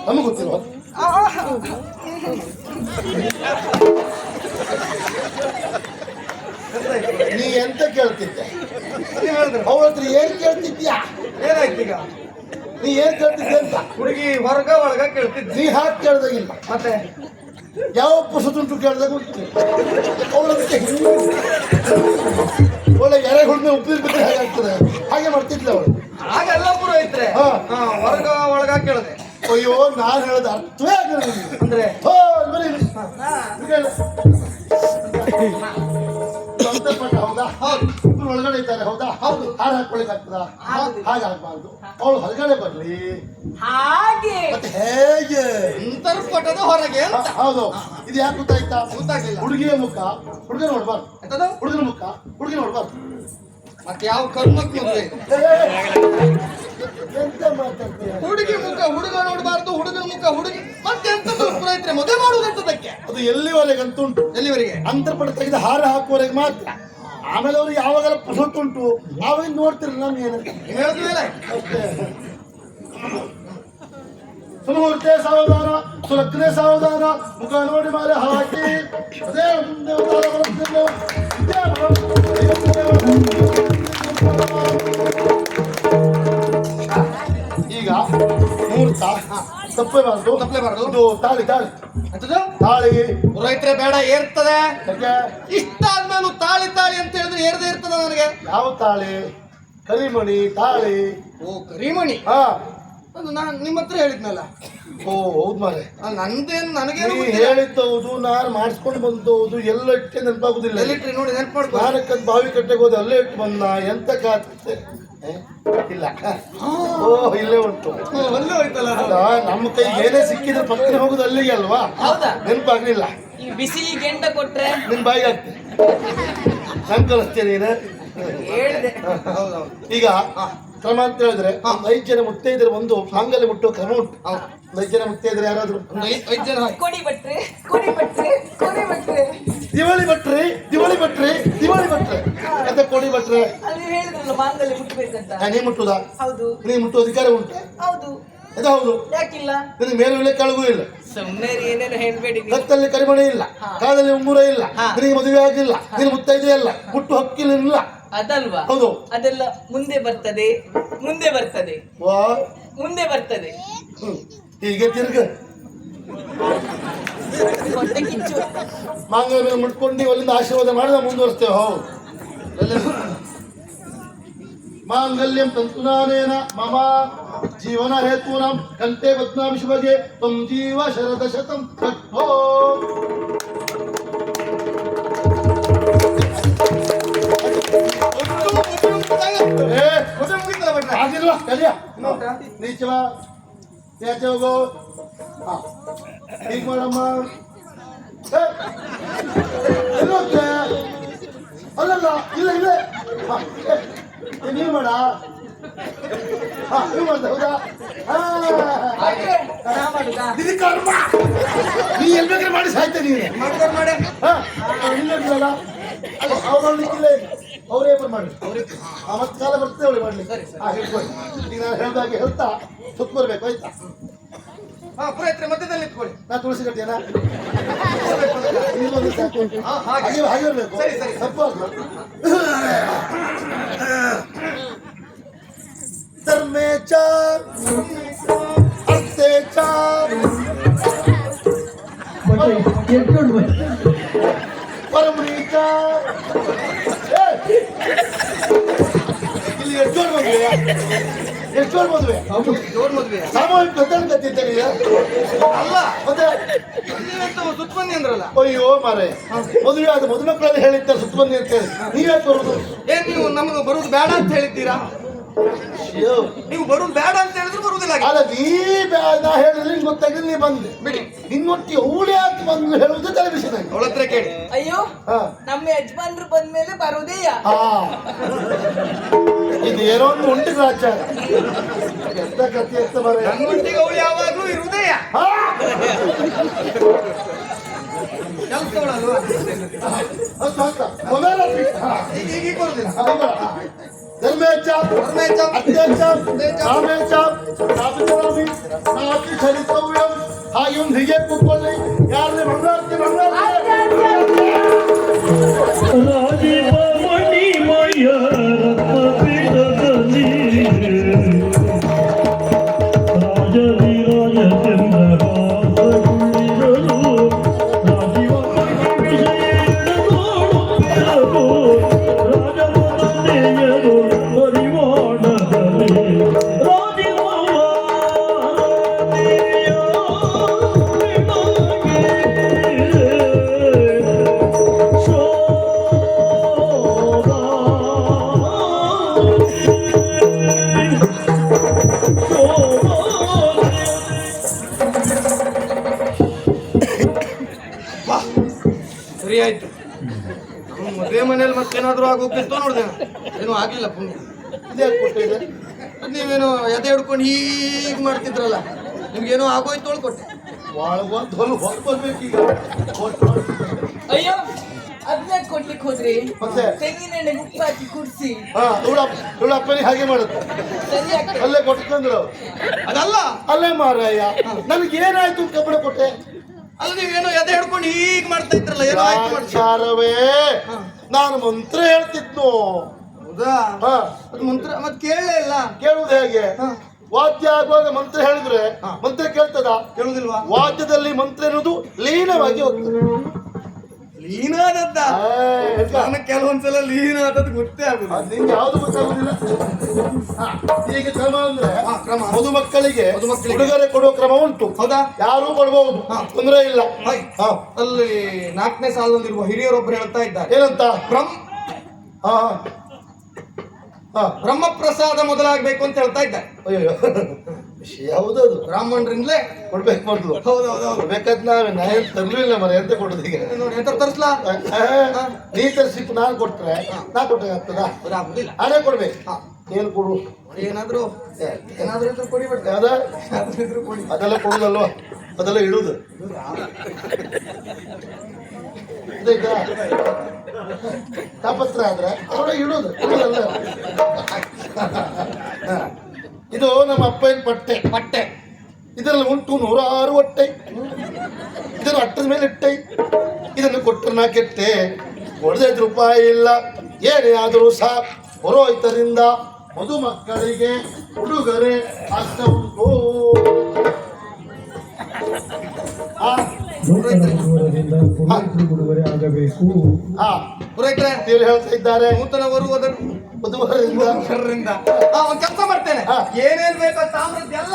ನಮಗೆ ಗೊತ್ತಿಲ್ಲ. ನೀ ಎಂತ ಕೇಳ್ತಿದ್ದೆ? ನೀವು ಹೇಳಿದ್ರು ಅವಳ ಹತ್ರ ಏನ್ ಕೇಳ್ತಿದ್ಯಾ? ಏನಾಯ್ತು ಈಗ? ನೀ ಏನ್ ಕೇಳ್ತಿದ್ದೆ ಅಂತ ಹುಡುಗಿ ಹೊರಗ ಒಳಗ ಕೇಳ್ತಿದ್ದೆ. ನೀ ಹಾಕಿ ಕೇಳ್ದಾಗಿಲ್ಲ. ಮತ್ತೆ ಯಾವ ಪುಸತುಂಟು ಕೇಳ್ದಾಗ ಅವಳದಕ್ಕೆ ಒಳ್ಳೆ ಎರೆ ಹುಡುಗ ಉಪ್ಪಿನ ಬಿಟ್ಟರೆ ಹೇಗಾಗ್ತದೆ ಹಾಗೆ ಮಾಡ್ತಿದ್ಲ ಅವಳು. ಹಾಗೆಲ್ಲ ಪುರೋಹಿತ್ರೆ. ಹಾ. ಹೊರಗ ಒಳಗ ಕೇಳಿದೆ. ಅಯ್ಯೋ, ನಾನು ಹೇಳೋದು ಅರ್ಥವೇ ಆಗಲ್ಲ ನಿನಗೆ. ಅಂದ್ರೆ ಹೋ, ಬರೀ ಇಲ್ಲಿ. ಇದು ಹೇಳು. ಅಂತರ್ಪಟ ಹೌದಾ? ಹೌದು. ಇಬ್ರು ಒಳಗಡೆ ಇದ್ದಾರೆ ಹೌದಾ? ಹೌದು. ಹಾರ ಹಾಕೊಳ್ಳಿಕ್ ಆಗ್ತದಾ? ಹಾಗೆ ಆಗ್ಬಾರ್ದು. ಅವಳು ಹೊರಗಡೆ ಬರ್ಲಿ. ಹಾಗೆ ಮತ್ತೆ ಹೇಗೆ? ಅಂತರ್ಪಟದ ಹೊರಗೆ ಅಂತ. ಹೌದು. ಇದು ಯಾಕೆ ಗೊತ್ತಾಯ್ತಾ? ಗೊತ್ತಾಗ್ಲಿಲ್ಲ. ಹುಡುಗಿಯ ಮುಖ ಹುಡುಗ ನೋಡ್ಬಾರ್ದು. ಎಂತದು? ಹುಡುಗನ ಮುಖ ಹುಡುಗಿ ನೋಡ್ಬಾರ್ದು. ಮತ್ತೆ ಯಾವ ಕರ್ಮಕ್ಕೆ ಮದುವೆ? ಎಂತ ಮಾತಾಡ್ತೀಯ? ಹುಡುಗಿ ಮುಖ ಹುಡುಗ ನೋಡಬಾರ್ದು, ಹುಡುಗನ ಮುಖ ಹುಡುಗಿ. ಮತ್ತೆ ಎಂತದ್ದು ಪುರೋಹಿತ್ರೆ? ಮದುವೆ ಮಾಡುವುದೆಂತದಕ್ಕೆ? ಅದು ಎಲ್ಲಿವರೆಗಂತುಂಟು. ಎಲ್ಲಿವರೆಗೆ? ಅಂತರ್ಪಟ ತೆಗೆದು ಹಾರ ಹಾಕುವವರೆಗೆ ಮಾತ್ರ. ಆಮೇಲೆ ಅವ್ರಿಗೆ ಯಾವಾಗಾರ ಪುಸತ್ತುಂಟು ಆವಾಗ ನೋಡ್ತಿರಲ್ಲ. ನಮ್ಗೆ ಏನಂತ ನೀವು ಹೇಳಿದ ಮೇಲೆ ಅಷ್ಟೇ. ಸುಮೂರ್ತೆ ಸಾವಧಾನ, ಸುಲಗ್ನೆ ಸಾವಧಾನ, ಮುಖ ನೋಡಿ ಮಾಲೆ ಹಾಕಿ ಅದೇ ಮುಂದೆ ಈಗ ಮುಹೂರ್ತ ತಪ್ಪಲೇಬಾರ್ದು. ತಪ್ಪಲೇಬಾರ್ದು. ಇದು ತಾಳಿ ತಾಳಿ ಎಂತದು? ತಾಳಿ ಪುರೋಹಿತ್ರೆ ಬೇಡ, ಏರ್ತದೆ. ಯಾಕೆ? ಇಷ್ಟಾದ್ಮೇಲೆ ತಾಳಿ ತಾಳಿ ಅಂತ ಹೇಳಿದ್ರೆ ಏರದೇ ಇರ್ತದ ನನಗೆ. ಯಾವ ತಾಳಿ? ಕರಿಮಣಿ ತಾಳಿ. ಓ, ಕರಿಮಣಿ. ಹಾ, ಅದು ನಾನು ನಿಮ್ಮ ಹತ್ರ ಹೇಳಿದ್ನಲ್ಲ. ಓ ಹೌದು ಮಾರೆ, ನಂದೇನು ನನಗೇನು ನೀ ಹೇಳಿದ್ದು ಹೌದು, ನಾನು ಮಾಡಿಸ್ಕೊಂಡು ಬಂದು ಹೌದು, ಎಲ್ಲ ಇಟ್ಟೆ ನೆನಪಾಗುದಿಲ್ಲ. ಎಲ್ಲಿಟ್ರಿ ನೋಡಿ ನೆನಪು ಮಾಡ್ಕೊ. ನಾನಕ್ಕಂತ ಬಾವಿ ಕಟ್ಟೆಗೆ ಹೋದೆ, ಅಲ್ಲೇ ಇಟ್ಟು ಬಂದ. ಎಂತ ಕಾತೆ ಇಲ್ಲ. ಓ ಇಲ್ಲೇ ಉಂಟು. ಅಲ್ಲೇ ಹೋಯ್ತಲ್ಲ ಅದು. ಅಲ್ಲ, ನಮ್ಮ ಕೈಗೆ ಏನೇ ಸಿಕ್ಕಿದ್ರೆ ಪಕ್ಕನೆ ಹೋಗುದು ಅಲ್ಲಿಗೆ ಅಲ್ವಾ? ಹೌದಾ? ನೆನಪಾಗ್ಲಿಲ್ಲ. ಈ ಬಿಸಿ ಗೆಂಡ ಕೊಟ್ರೆ ನಿನ್ ಬಾಯಿಗೆ ಆಗ್ತದೆ, ನನ್ ಕಲಿಸ್ತೇನೆ ನೀನು. ಹೇಳಿದೆ. ಹೌದೌದು. ಈಗ ಕ್ರಮ ಅಂತ ಹೇಳಿದ್ರೆ 5 ಜನ ಮುತ್ತೈದರ ಒಂದು ಮಾಂಗಲ್ಯ ಮುಟ್ಟುವ ಕ್ರಮ ಉಂಟು. 5 ಜನ ಮುತ್ತೈದರ ಯಾರಾದ್ರು? ಒಂದು 5 ಜನ ಹಾಕಿ. ಕೊಡಿ ಭಟ್ರೆ, ಕೊಡಿ ಭಟ್ರೆ, ಕೊಡಿ ಭಟ್ರೆ. ದಿವಾಳಿ ಭಟ್ರಿ, ದಿವಾಳಿ ಭಟ್ರಿ, ದಿವಾಳಿ ಭಟ್ರೆ ಅಂತ ಕೊಡಿ ಭಟ್ರೆ. ಅಲ್ಲಿ ಹೇಳಿದ್ರಲ್ಲ ಮಾಂಗಲ್ಯ ಮುಟ್ಬೇಕಂತ. ನೀ ಮುಟ್ಟುದಾ? ಹೌದು ನೀ ಮುಟ್ಟುವ ಅಧಿಕಾರ ಉಂಟು. ಹೌದು. ಅದು ಹೌದು. ಯಾಕಿಲ್ಲ? ನಿನಗೆ ಮೇಲೂ ಇಲ್ಲ ಕೆಳಗೂ ಇಲ್ಲ, ಸುಮ್ಮನೆ ಏನೇನು ಹೇಳ್ಬೇಡಿ ನೀವು. ಕತ್ತಲ್ಲಿ ಕರಿಮಣೆ ಇಲ್ಲ, ಕಾಲಲ್ಲಿ ಉಂಗುರ ಇಲ್ಲ, ನಿನಗೆ ಮದುವೆ ಆಗಿಲ್ಲ, ನೀನು ಮುತ್ತೈದೆ ಅಲ್ಲ, ಮುಟ್ಟು ಹಕ್ಕಿಲ್ಲ. ಅದಲ್ವಾ? ಹೌದು. ಅದೆಲ್ಲ ಮುಂದೆ ಬರ್ತದೆ, ಮುಂದೆ ಬರ್ತದೆ, ವಾ ಮುಂದೆ ಬರ್ತದೆ. ಹೀಗೆ ತಿರ್ಗ ಹೊಟ್ಟೆ ಕಿಚ್ಚು. ಮಾಂಗಲ್ಯ ಮುಟ್ಕೊಂಡು ಅಲ್ಲಿಂದ ಆಶೀರ್ವಾದ ಮಾಡಿದ ಮುಂದುವರಿಸ್ತೇವೆ. ಹೌದು. ಮಾಂಗಲ್ಯಂ ತಂತುನಾನೇನ ಮಮ ಜೀವನ ಹೇತೂನಾಂ ಕಂಠೆ ಬದ್ನಾಮಿ ಶುಭಗೆ ತ್ವಂ ಜೀವ ಶರದ ಶತಂ ತಥೋ. ಏ, ಮುಗಿತಲ್ಲ ಭಟ್ರೆ. ಆಗಿಲ್ವಾ ಕಲಿಯ ನೀಚವಾ ಯಾಚೆ ಹೋಗೋ. ಹೀಗೆ ಮಾಡಮ್ಮ. ಏ, ಎಲ್ಲಿ ಹೋಗ್ತೆ? ಅಲ್ಲಲ್ಲ, ಇಲ್ಲ ಇಲ್ಲ. ನೀವು ಮಾಡ. ನೀವು ಮಾಡ್ದೆ ಹೌದಾ? ಭಟ್ರೆ, ನಾ ಮಾಡುದಾ? ಇದು ಕರ್ಮ. ನೀ ಎಲ್ಲಿ ಬೇಕಾದ್ರೆ ಮಾಡಿ ಸಾಯ್ತೆ ನೀನು. ಮಾಡ್ಕೊಂಡು ಮಾಡಿ. ಇಲ್ಲಲ್ಲ, ಅವ್ರು ಮಾಡ್ಲಿಕ್ಕಿಲ್ಲ, ಅವರೇ ಮಾಡಿ. ಮತ್ತೆ ಕಾಲ ಬರ್ತದೆ ಅವಳು ಮಾಡ್ಲಿಕ್ಕೆ. ಹೇಳ್ಕೊಳ್ಳಿ. ಈಗ ನಾನು ಹೇಳ್ದಾಗೆ ಹೇಳ್ತಾ ಸುತ್ತ ಬರ್ಬೇಕು ಆಯ್ತಾ? ಪುರೋಹಿತ್ರೆ ಮಧ್ಯದಲ್ಲಿ ಇಟ್ಕೊಳ್ಳಿ. ನಾ ತುಳಸಿ ಕಟ್ಟಿಯನ ಇಲ್ಲೊಂದು ಸಾಕು. ಹಾಗೆ. ಹಾಗೆ ಹಾಗೆ ಇರಬೇಕು. ಸರಿ, ಸರಿ. ತಪ್ಪಾಗ ಧರ್ಮೇಚ ಅರ್ಥೇಚ ಮತ್ತೆ ಎತ್ಕೊಂಡು ಬನ್ನಿ. ಪರಮರೀಚ. ಇಲ್ಲಿ ಎಷ್ಟು ಜೋಡ್ ಮದುವೆ? ಎಷ್ಟು ಜೋಡ್ ಮದುವೆ? ಹೌದು. ಜೋರ್ ಮದ್ವೆ ಸಾಮೂಹಿಕ ಕತ್ತಲ್ ಕತ್ತಿದ್ದೇನೆ. ಅಲ್ಲ, ಮತ್ತೆ ನೀವೆಂತ ಸುತ್ತ ಬಂದಿ ಅಂದ್ರಲ್ಲ. ಅಯ್ಯೋ ಮಾರೆ, ಮದುವೆ ಆದ ಮದುಮಕ್ಕಳಲ್ಲಿ ಹೇಳಿರ್ತಾರೆ ಸುತ್ತ ಬಂದಿ ಅಂತ ಹೇಳಿ. ನೀವ್ಯಾಕೆ ಬರುದು? ಏನ್ ನೀವು ನಮಗೆ ಬರುದು ಬೇಡ ಅಂತ ಹೇಳಿದ್ದೀರಾ? ಅಯ್ಯೋ, ನೀವು ಬರುದು ಬೇಡ ಅಂತ ಹೇಳಿದ್ರು ಬರುವುದಿಲ್ಲ. ಅಲ್ಲ ನಾ ಹೇಳಿದ್ರೆ ನಿಂಗೆ ಗೊತ್ತಾಗಿದ್ರೆ ನೀ ಬಂದೆ ಬಿಡಿ. ನಿನ್ನೊಟ್ಟಿ ಅವಳು ಯಾಕೆ ಬಂದು ಹೇಳುವುದು ಟೆಲಿವಿಷನ್ ಆಗಿ. ಅವಳ ಹತ್ರ ಕೇಳಿ. ಅಯ್ಯೋ, ಹಾ ನಮ್ಮ ಯಜಮಾನ್ರು ಬಂದ್ಮೇಲೆ ಬರೋದೇಯ. ಹಾ, ಇದು ಏನೋ ಒಂದು ಉಂಟು ಗ್ರಾಚಾರ. ಎಂತ ಕಥೆ ಅಂತ ಬರ. ನನ್ನೊಟ್ಟಿಗೆ ಅವಳು ಯಾವಾಗ್ಲೂ ಇರುವುದೇ ಕೆಲಸಗಳಲ್ವಾ? ಈಗ ಬರುದಿಲ್ಲ. ಧರ್ಮೇಚ ಧರ್ಮೇಚ ಅತ್ಯಂತ ಕಾಮೇಚ ನಾಪಿತರಾಮಿ ನಾಪಿ ಚಲಿತವ್ಯಂ. ಹಾಗೆ ಒಂದು ಹೀಗೆ ಕೂತ್ಕೊಳ್ಳಿ. ಯಾರಲ್ಲಿ ಮಂಗಳಾರತಿ ರಾಜೀವ ಮಣಿಮಯ ರತ್ನಪೀಠದಲ್ಲಿ ರಾಜಧಿರಾಜ ಚಂದ್ರಹಾಸಗುಳಿರಲು ರಾಜೀವ ಮಣಿ ವಿಷಯಗಳು ರಾಜಮನೆಯರು ಪರಿವಾಣದಲ್ಲಿ ಸರಿ ಆಯ್ತು. ಮದುವೆ ಮನೇಲಿ ಮತ್ತೇನಾದ್ರೂ ಆಗೋಗ್ತಿತ್ತು ನೋಡ್ದೆ. ಏನೂ ಆಗ್ಲಿಲ್ಲ. ಪುಣ್ಯ ಇದ್ಯಾಕೆ ಕೊಟ್ಟಿದೆ? ನೀವೇನೋ ಎದೆ ಹಿಡ್ಕೊಂಡು ಹೀಗೆ ಮಾಡ್ತಿದ್ರಲ್ಲ, ನಿಮ್ಗೇನೋ ಆಗೋಯ್ತು ತೊಳ್ಕೊಟ್ಟೆ. ಒಳಗೊಂದು ಹೊಲು ಹೊರಬೇಕೀಗ. ಅಯ್ಯೋ, ಅದನ್ನ ಕೊಡ್ಲಿಕ್ಕೆ ಹೋದ್ರಿ. ಮತ್ತೆ? ತೆಂಗಿನೆಣ್ಣೆ ಉಪ್ಪು ಹಾಕಿ ಕುಡ್ಸಿ ಹಾ, ಇವಳ ಅಪ್ಪನಿಗೆ ಹಾಗೆ ಮಾಡುತ್ತೆ. ಸರಿ ಆಗ್ತದೆ. ಅಲ್ಲೇ ಕೊಟ್ಕೊಂಡ್ರು. ಅದಲ್ಲ, ಅಲ್ಲೇ ಮಾರಾಯ, ನನಗೆ ಏನಾಯ್ತು ಕಬ್ಬಣ ಕೊಟ್ಟೆ. ಅಲ್ಲ ನೀವೇನೋ ಎದೆ ಹಿಡ್ಕೊಂಡು ಹೀಗೆ ಮಾಡ್ತಾ ಇದ್ರಲ್ಲ, ಏನೋ ಆಯ್ತು ಮಾಡ್ತಾರೆ. ಚಾರವೇ, ನಾನು ಮಂತ್ರ ಹೇಳ್ತಿದ್ನು. ಹೌದಾ? ಹಾ, ಅದು ಮಂತ್ರ ಮತ್ತೆ ಕೇಳಲೇ ಇಲ್ಲ. ಕೇಳುವುದು ಹೇಗೆ? ವಾದ್ಯ ಆಗುವಾಗ ಮಂತ್ರ ಹೇಳಿದ್ರೆ ಮಂತ್ರ ಕೇಳ್ತದ? ಕೇಳುದಿಲ್ವಾ? ವಾದ್ಯದಲ್ಲಿ ಮಂತ್ರ ಎನ್ನುವುದು ಲೀನವಾಗಿ ಹೋಗ್ತದೆ. ಲೀನ ಆದದ್ದ ನಾನು ಕೆಲವೊಂದ್ಸಲ ಲೀನ ಆದದ್ದು ಗೊತ್ತೇ ಆಗುದು. ಅದು ನಿಂಗೆ ಯಾವ್ದು ಗೊತ್ತಾಗುದಿಲ್ಲ. ಹಾ, ಈಗ ಕ್ರಮ ಅಂದ್ರೆ ಮದುಮಕ್ಕಳಿಗೆ ಉಡುಗೊರೆ ಕೊಡುವ ಕ್ರಮ ಉಂಟು. ಹೌದಾ? ಯಾರೂ ಕೊಡಬಹುದು, ತೊಂದರೆ ಇಲ್ಲ. ಹಾ. ಅಲ್ಲಿ 4ನೇ ಸಾಲದಲ್ಲಿರುವ ಹಿರಿಯರೊಬ್ಬರು ಹೇಳ್ತಾ ಇದ್ದಾರೆ, ಏನಂತ? ಹಾ ಹಾ ಬ್ರಹ್ಮ ಪ್ರಸಾದ ಮೊದಲಾಗ್ಬೇಕು ಅಂತ ಹೇಳ್ತಾ ಇದ್ದಾರೆ. ಅಯ್ಯೋ, ಯಾವುದದು? ಬ್ರಾಹ್ಮಣರಿಂದಲೇ ಕೊಡ್ಬೇಕು ಮೊದಲು. ಹೌದೌದು. ಬೇಕಾದ್ ನಾ ಏನ್ ತರ್ಲಿಲ್ಲ ಮರ, ಎಂತ ಕೊಡುದು ಈಗ? ನೋಡಿ ಎಂತ ತರಿಸ್ಲಾ? ನೀ ತರಿಸಿಟ್ಟು ನಾನು ಕೊಟ್ರೆ ನಾ ಕೊಟ್ಟಾಗ ಆಗ್ತದಾ? ಆಗುದಿಲ್ಲ. ನಾನೇ ಕೊಡ್ಬೇಕು. ಏನು ಕೊಡು? ಏನಾದ್ರು ಇದ್ರು ಕೊಡಿ ಬಿಡ್ತೆ. ಯಾವ್ದ? ಇದ್ರು ಕೊಡಿ. ಅದೆಲ್ಲ ಕೊಡುದಲ್ವ, ಅದೆಲ್ಲ ಇಡುದು. ಇದೀಗ ತಾಪತ್ರ ಆದ್ರೆ ಅವರೇ ಇಡುದು, ಇಡುದಲ್ಲ. ಇದು ನಮ್ಮ ಅಪ್ಪನ ಪಟ್ಟೆ. ಇದರಲ್ಲಿ ಉಂಟು 106 ಹೊಟ್ಟೆ. ಇದನ್ನು ಅಟ್ಟದ ಮೇಲೆ ಇಟ್ಟೆ. ಇದನ್ನು ಕೊಟ್ಟರೆ ನಾ ಕೆಟ್ಟೆ. $5 ರೂಪಾಯಿ ಇಲ್ಲ. ಏನೇ ಆದರೂ ಸಹ ಪುರೋಹಿತರಿಂದ ಮದುಮಕ್ಕಳಿಗೆ ಉಡುಗೊರೆ ಆಗ್ತಾ ಉಂಟು. ನೂತನ ವಧುವರರಿಂದ ಪುರೋಹಿತರಿಗೆ ಉಡುಗೊರೆ ಆಗಬೇಕು. ಪುರೋಹಿತರೆ ದೇವರು ಹೇಳ್ತಾ ಇದ್ದಾರೆ, ನೂತನ ವಧುವರರಿಂದ ಒಂದ್ ಕೆಲಸ ಮಾಡ್ತೇನೆ. ಏನೇನ್ ಬೇಕೋ ತಾಮ್ರದ್ದು ಎಲ್ಲ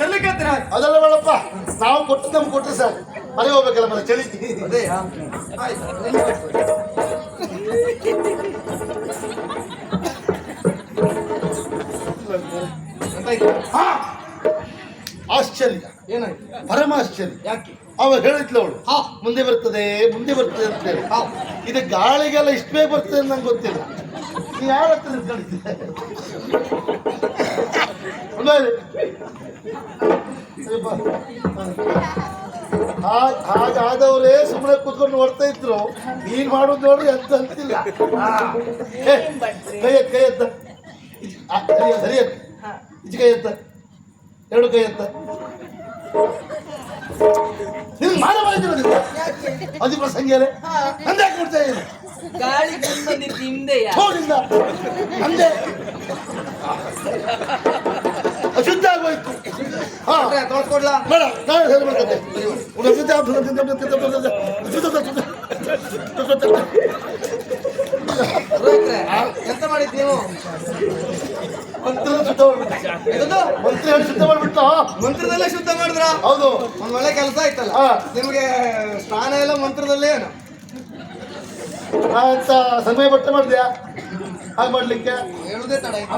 ತರ್ಲಿಕ್ಕೆ ಹತ್ತಿರ. ಅದೆಲ್ಲ ಬೇಡಪ್ಪ, ನಾವು ಕೊಟ್ಟು ನಮ್ಗೆ ಕೊಟ್ಟರೆ ಸರ್ ಮನೆ ಹೋಗ್ಬೇಕಲ್ಲ ಮನೆ ಚಳಿ. ಅದೇ ಆಯ್ತು. ಆಶ್ಚರ್ಯ, ಏನಾಯ್ತು? ಪರಮಾಶ್ಚರ್ಯ. ಯಾಕೆ? ಅವ ಹೇಳಿದ್ಲು ಅವಳು, ಮುಂದೆ ಬರ್ತದೆ ಅಂತ ಹೇಳಿ. ಇದು ಗಾಳಿಗೆಲ್ಲ ಇಷ್ಟು ಬೇಗ ಬರ್ತದೆ ಅಂತ ನಂಗೆ ಗೊತ್ತಿಲ್ಲ. ನೀ ಯಾರ ಹತ್ರ ಕಳಿಸಿದೆ? ಹಾಗಾದವರೇ ಸುಮ್ಮನೆ ಕೂತ್ಕೊಂಡು ನೋಡ್ತಾ ಇದ್ರು. ನೀನ್ ಮಾಡೋದು ನೋಡ್ರಿ ಅಂತ ಅಂತಿಲ್ಲ. ಕೈ ಎತ್ತ ಸರಿ ಎತ್ತ, ಈಚೆ ಕೈ ಎತ್ತ, 2 ಕೈ ಎತ್ತ. ನೀನು ಮಾಡಬಾರ್ದಿರೋದಿಲ್ಲ ಅದಿ ಪ್ರಸಂಗಿಯಲ್ಲೇ ನಂದೇ ಕೊಡ್ತಾ ಇದ್ದೀನಿ. ಗಾಳಿ ಬಂದಿದ್ದು ಹಿಂದೆಯ ಹೋಗಿಲ್ಲ ನಂದೇ ಅಶುದ್ಧ ಆಗೋಯ್ತು. ಹಾ ತೋರ್ಸ್ಕೊಡ್ಲಾ? ಬೇಡ, ನಾನು ಹೇಳ್ಬೇಕಂತೆ. ಎಂತ ಮಾಡಿದ್ ನೀವು? ಮಂತ್ರದ ಶುದ್ಧ ಮಾಡ್ಬಿಟ್ಟು, ಮಂತ್ರಿ ಹೇಳಿ ಶುದ್ಧ ಮಾಡ್ಬಿಟ್ಟು. ಮಂತ್ರದಲ್ಲೇ ಶುದ್ಧ ಮಾಡಿದ್ರ? ಹೌದು. ಒಂದ್ ಒಳ್ಳೆ ಕೆಲಸ ಆಯ್ತಲ್ಲ. ನಿಮ್ಗೆ ಸ್ನಾನ ಎಲ್ಲ ಮಂತ್ರದಲ್ಲೇ ಏನು? ಅಂತ ಸಮಯ ಬಟ್ಟೆ ಮಾಡಿದ್ಯಾ ಹಾಗೆ ಮಾಡ್ಲಿಕ್ಕೆ? ಹೇಳುದೇ ತಡ ಈಗ